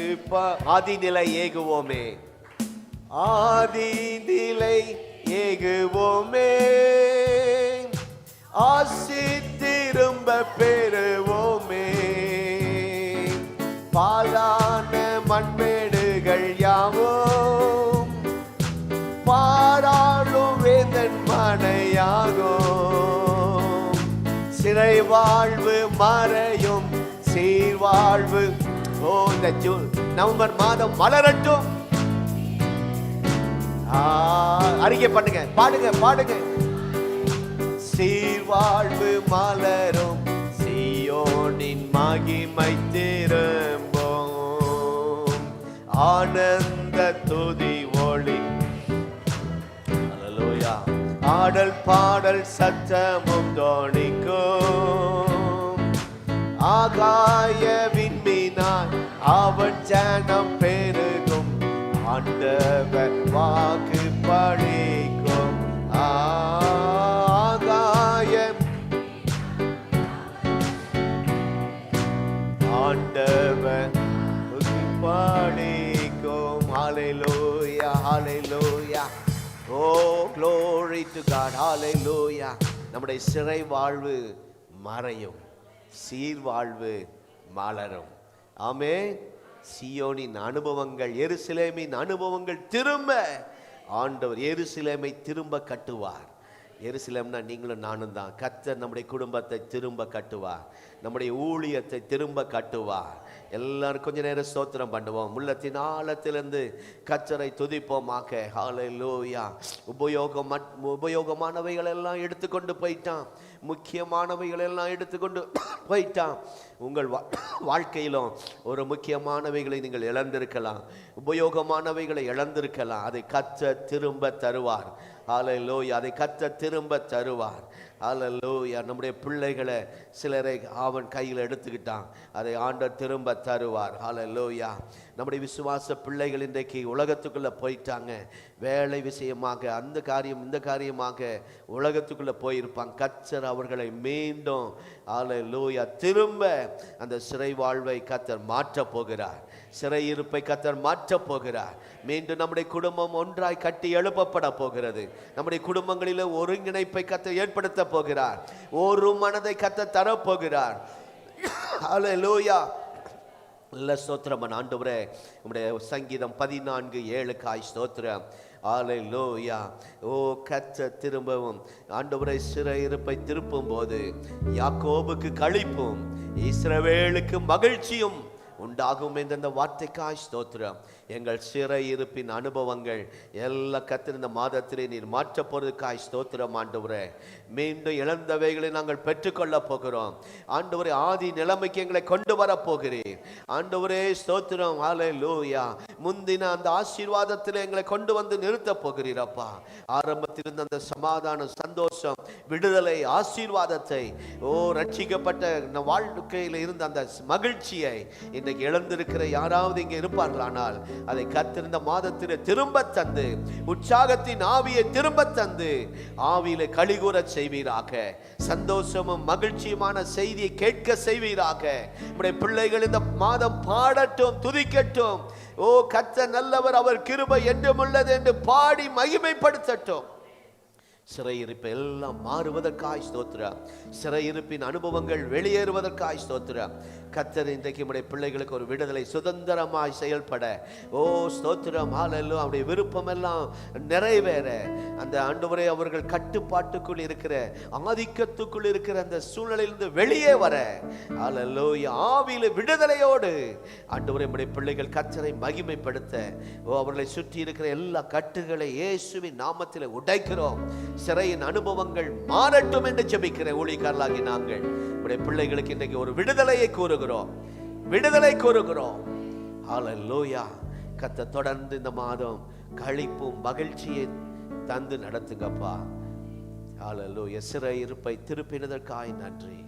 ஆதிநிலை ஏகுவோமே, ஆதிநிலை ஏகுவோமே. ஆசி திரும்ப பெறுவோமே. பாலான மண்மேடுகள் யாவும் பாராளும் வேந்தன் மனையாகும். சிறை வாழ்வு மறையும், சீர்வாழ்வு. ஓ, இந்த நவம்பர் மாதம் மலரட்டும். அறிக்கை பண்ணுங்க, பாடுங்க. சீர்வாழ்வு மலரும், சீயோன் மகிமை திரும்பும், ஆனந்த துதி ஒளி. அல்லேலூயா. ஆடல் பாடல் சத்தமும் தோணிக்கும், ஆகாய விண்மீனாய் அவன் ஜனம் பெருகும், ஆண்டவர் வாக்கு பழிக்கும். ஆகாயம் ஆண்டவர் பழிக்கும். ஹல்லேலூயா, ஹல்லேலூயா. Oh, glory to God. Hallelujah. நம்முடைய சிறை வாழ்வு மறையும், சீர் வாழ்வு மலரும். ஆமென். சீயோனின் அனுபவங்கள், எருசலேமின் அனுபவங்கள் திரும்ப ஆண்டவர் எருசலேமை திரும்ப கட்டுவார். எருசலேம்னா நீங்களும் நானும் தான். கர்த்தர் நம்முடைய குடும்பத்தை திரும்ப கட்டுவார், நம்முடைய ஊழியத்தை திரும்ப கட்டுவார். எல்லாரும் கொஞ்ச நேரம் ஸ்தோத்திரம் பண்ணுவோம். உள்ளத்தின் ஆழத்திலிருந்து கர்த்தரை துதிப்போமாக. ஹல்லேலூயா. உபயோகமானவைகள் எல்லாம் எடுத்துக்கொண்டு போயிட்டான், முக்கியமானவைகள் எல்லாம் எடுத்துக்கொண்டு போயிட்டான். உங்கள் வாழ்க்கையிலும் ஒரு முக்கியமானவைகளை நீங்கள் இழந்திருக்கலாம், உபயோகமானவைகளை இழந்திருக்கலாம். அதை கர்த்தர் திரும்ப தருவார். ஹல்லேலூயா. அதை கர்த்தர் திரும்ப தருவார். ஹல்லேலூயா. நம்முடைய பிள்ளைகளை சிலரை அவன் கையில் எடுத்துக்கிட்டான், அதை ஆண்டவர் திரும்ப தருவார். ஹல்லேலூயா. நம்முடைய விசுவாச பிள்ளைகள் இன்றைக்கு உலகத்துக்குள்ளே போயிட்டாங்க, வேலை விஷயமாக அந்த காரியம் இந்த காரியமாக உலகத்துக்குள்ளே போயிருப்பாங்க. கர்த்தர் அவர்களை மீண்டும் ஹல்லேலூயா திரும்ப அந்த சிறை வாழ்வை கர்த்தர் மாற்றப் போகிறார், சிறையிருப்பை கர்த்தர் மாற்றப் போகிறார். மீண்டும் நம்முடைய குடும்பம் ஒன்றாய் கட்டி எழுப்பப்பட போகிறது. நம்முடைய குடும்பங்களில் ஒருங்கிணைப்பை கர்த்தர் ஏற்படுத்த போகிறார், ஒரு மனதை கர்த்தர் தரப்போகிறார். ஹல்லேலூயா. நல்ல ஸ்தோத்திரம் ஆண்டவரே. நம்முடைய சங்கீதம் 14:7 ஸ்தோத்திரம். ஹல்லேலூயா. ஓ கர்த்தர் திரும்பவும் ஆண்டவரே சிறையிருப்பை திருப்பும் போது யாக்கோபுக்கு களிப்பும் இஸ்ரவேலுக்கு மகிழ்ச்சியும் உண்டாகும் என்ற அந்த வார்த்தைக்காய் ஸ்தோத்திரம். எங்கள் சிறையிருப்பின் அனுபவங்கள் எல்லா கர்த்தர் இந்த மாதத்திலே நீர் மாற்ற போறதுக்காய் ஸ்தோத்திரம் ஆண்டவரே. மீண்டும் இழந்தவைகளை நாங்கள் பெற்றுக்கொள்ள போகிறோம் ஆண்டவரே. ஆதி நிலைமைக்கு எங்களை கொண்டு வர போகிறீர் ஆண்டவரே. ஸ்தோத்திரம். ஹல்லேலூயா. முந்தின அந்த ஆசீர்வாதத்தில் எங்களை கொண்டு வந்து நிறுத்த போகிறீர் அப்பா. ஆரம்பத்தில் இருந்த அந்த சமாதானம், சந்தோஷம், விடுதலை, ஆசீர்வாதத்தை, ஓ ரட்சிக்கப்பட்ட வாழ்க்கையில் இருந்த அந்த மகிழ்ச்சியை இன்றைக்கு இழந்திருக்கிற யாராவது இங்கே இருப்பார்களானால் அதை கர்த்தர் இந்த மாதத்திலே திரும்ப தந்து, உற்சாகத்தின் ஆவியை திரும்ப தந்து ஆவியிலே களிகூற செய்வீராக. சந்தோஷமும் மகிழ்ச்சியுமான செய்தியை கேட்க செய்வீராக. நம்முடைய பிள்ளைகள் இந்த மாதம் பாடட்டும், துதிக்கட்டும். ஓ கர்த்தர் நல்லவர், அவர் கிருபை என்றும் உள்ளது என்று பாடி மகிமைப்படுத்தட்டும். சிறையிருப்பு எல்லாம் மாறுவதற்காய் ஸ்தோத்திரம். சிறையிருப்பின் அனுபவங்கள் வெளியேறுவதற்காய் ஸ்தோத்திரம். கர்த்தர் இன்றைக்கு நம்முடைய பிள்ளைகளுக்கு ஒரு விடுதலை, சுதந்திரமாய் செயல்பட ஓ ஸ்தோத்திரம். ஹல்லேலூயா. அவருடைய விருப்பம் எல்லாம் நிறைவேற அந்த ஆண்டவரே அவர்கள் கட்டுப்பாட்டுக்குள் இருக்கிற, ஆதிக்கத்துக்குள் இருக்கிற அந்த சூழ்நிலையிலிருந்து வெளியே வர ஹல்லேலூயா ஆவியிலே விடுதலையோடு ஆண்டவரே நம்முடைய பிள்ளைகள் கர்த்தரை மகிமைப்படுத்த ஓ அவர்களை சுற்றி இருக்கிற எல்லா கட்டுகளை இயேசுவின் நாமத்திலே உடைக்கிறோம். சிறையின் அனுபவங்கள் மாறட்டும் என்று ஜெபிக்கிறேன். ஊழியக்காரர்களாகி நாங்கள் நம்முடைய பிள்ளைகளுக்கு இன்றைக்கு ஒரு விடுதலையை கூறுகிறோம், விடுதலை கூறுகிறோம். ஹல்லேலூயா. கர்த்தர் தொடர்ந்து இந்த மாதம் களிப்பும் மகிழ்ச்சியை தந்து நடத்துங்கப்பா. ஹல்லேலூயா. சிறையிருப்பை திருப்பினதற்காய் நன்றி.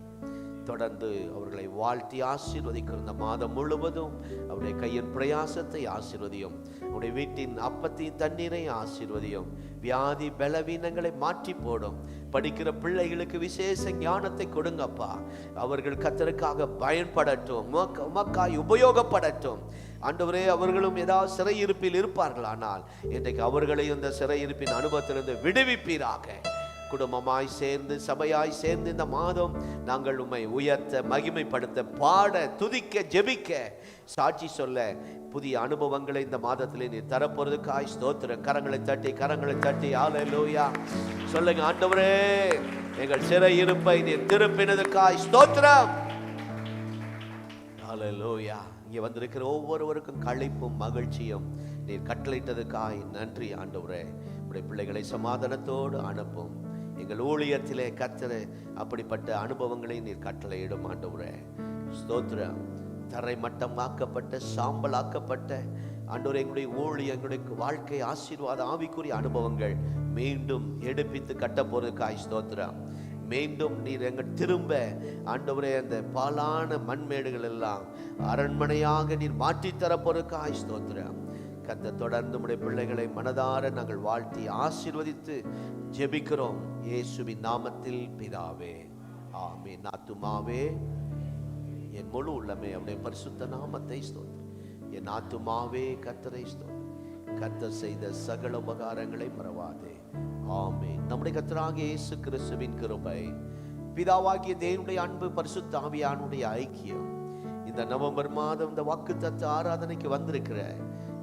தொடர்ந்து அவர்களை வாழ்த்தி ஆசீர்வதிக்கும் இந்த மாதம் முழுவதும் அவருடைய கையின் பிரயாசத்தை ஆசீர்வதியும். அவருடைய வீட்டின் அப்பத்தின் தண்ணீரை ஆசீர்வதியும். வியாதி பலவீனங்களை மாற்றி போடும். படிக்கிற பிள்ளைகளுக்கு விசேஷ ஞானத்தை கொடுங்கப்பா. அவர்கள் கர்த்தருக்காக பயன்படட்டும், உமக்காய் உபயோகப்படட்டும். ஆண்டவரே அவர்களும் ஏதாவது சிறையிருப்பில் இருப்பார்களானால் இன்றைக்கு அவர்களையும் இந்த சிறையிருப்பின் அனுபவத்திலிருந்து விடுவிப்பீராக. குடும்பமாய் சேர்ந்து, சபையாய் சேர்ந்து இந்த மாதம் நாங்கள் உம்மை உயர்த்த, மகிமைப்படுத்த, பாட, துதிக்க, ஜெபிக்க, சாட்சி சொல்ல புதிய அனுபவங்களை இந்த மாதத்திலே நீ தரப்போறதுக்காய் ஸ்தோத்திரம். கரங்களை தட்டி, கரங்களை தட்டி ஹல்லேலூயா சொல்லுங்க. ஆண்டவரே எங்கள் சிறையிருப்பை நீர் திருப்பினதுக்காய் ஸ்தோத்திரம். ஹல்லேலூயா. இங்கே வந்திருக்கிற ஒவ்வொருவருக்கும் களிப்பும் மகிழ்ச்சியும் நீர் கட்டளையிட்டதுக்காய் நன்றி ஆண்டவரே. உடைய பிள்ளைகளை சமாதானத்தோடு அனுப்பும். எங்கள் ஊழியத்திலே கர்த்தரே அப்படிப்பட்ட அனுபவங்களை நீர் கட்டளையிடும் ஆண்டவரே. ஸ்தோத்திரம். தரை மட்டமாக்கப்பட்ட சாம்பலாக்கப்பட்ட ஆண்டவரே, எங்களுடைய ஊழியம், எங்களுடைய வாழ்க்கை ஆசீர்வாத ஆவிக்குரிய அனுபவங்கள் மீண்டும் எடுப்பித்து கட்ட போறதுக்காய் ஸ்தோத்திரம். மீண்டும் நீர் எங்கள் திரும்ப ஆண்டவரே அந்த பாலான மண்மேடுகள் எல்லாம் அரண்மனையாக நீர் மாற்றித்தர போறதுக்காய் ஸ்தோத்திரம். கர்த்தர் தொடர்ந்து உம்முடைய பிள்ளைகளை மனதார நாங்கள் வாழ்த்தி ஆசீர்வதித்து ஜெபிக்கிறோம் இயேசுவின் நாமத்தில் பிதாவே, ஆமென். ஆத்துமாவே என் முழு உள்ளமே அவருடைய பரிசுத்த நாமத்தை ஸ்தோத்திரம். என் ஆத்துமாவே கர்த்தரை ஸ்தோத்திரம். கர்த்தர் செய்த சகல உபகாரங்களை மறவாதே. ஆமென். நம்முடைய கர்த்தராகிய இயேசு கிறிஸ்துவின் கிருபை, பிதாவாகிய தேவனுடைய அன்பு, பரிசுத்த ஆவியானுடைய ஐக்கியம், இந்த நவம்பர் மாதம் இந்த வாக்குத்தத்த ஆராதனைக்கு வந்திருக்கிற,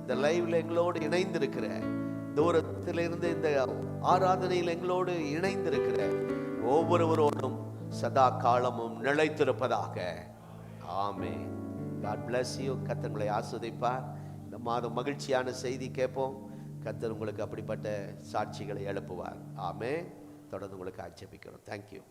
இந்த லைவ்ல எங்களோடு இணைந்திருக்கிற, தூரத்திலிருந்து இந்த ஆராதனையில் எங்களோடு இணைந்திருக்கிற ஒவ்வொருவரோடும் சதா காலமும் நிலைத்திருப்பதாக. ஆமென். God bless you. கர்த்தர் உங்களை ஆசீர்வதிப்பார். இந்த மாதம் மகிழ்ச்சியான செய்தி கேட்போம். கர்த்தர் உங்களுக்கு அப்படிப்பட்ட சாட்சிகளை எழுப்புவார். ஆமென். தொடர்ந்து உங்களுக்கு ஆட்சேபிக்கிறோம். தேங்க்யூ.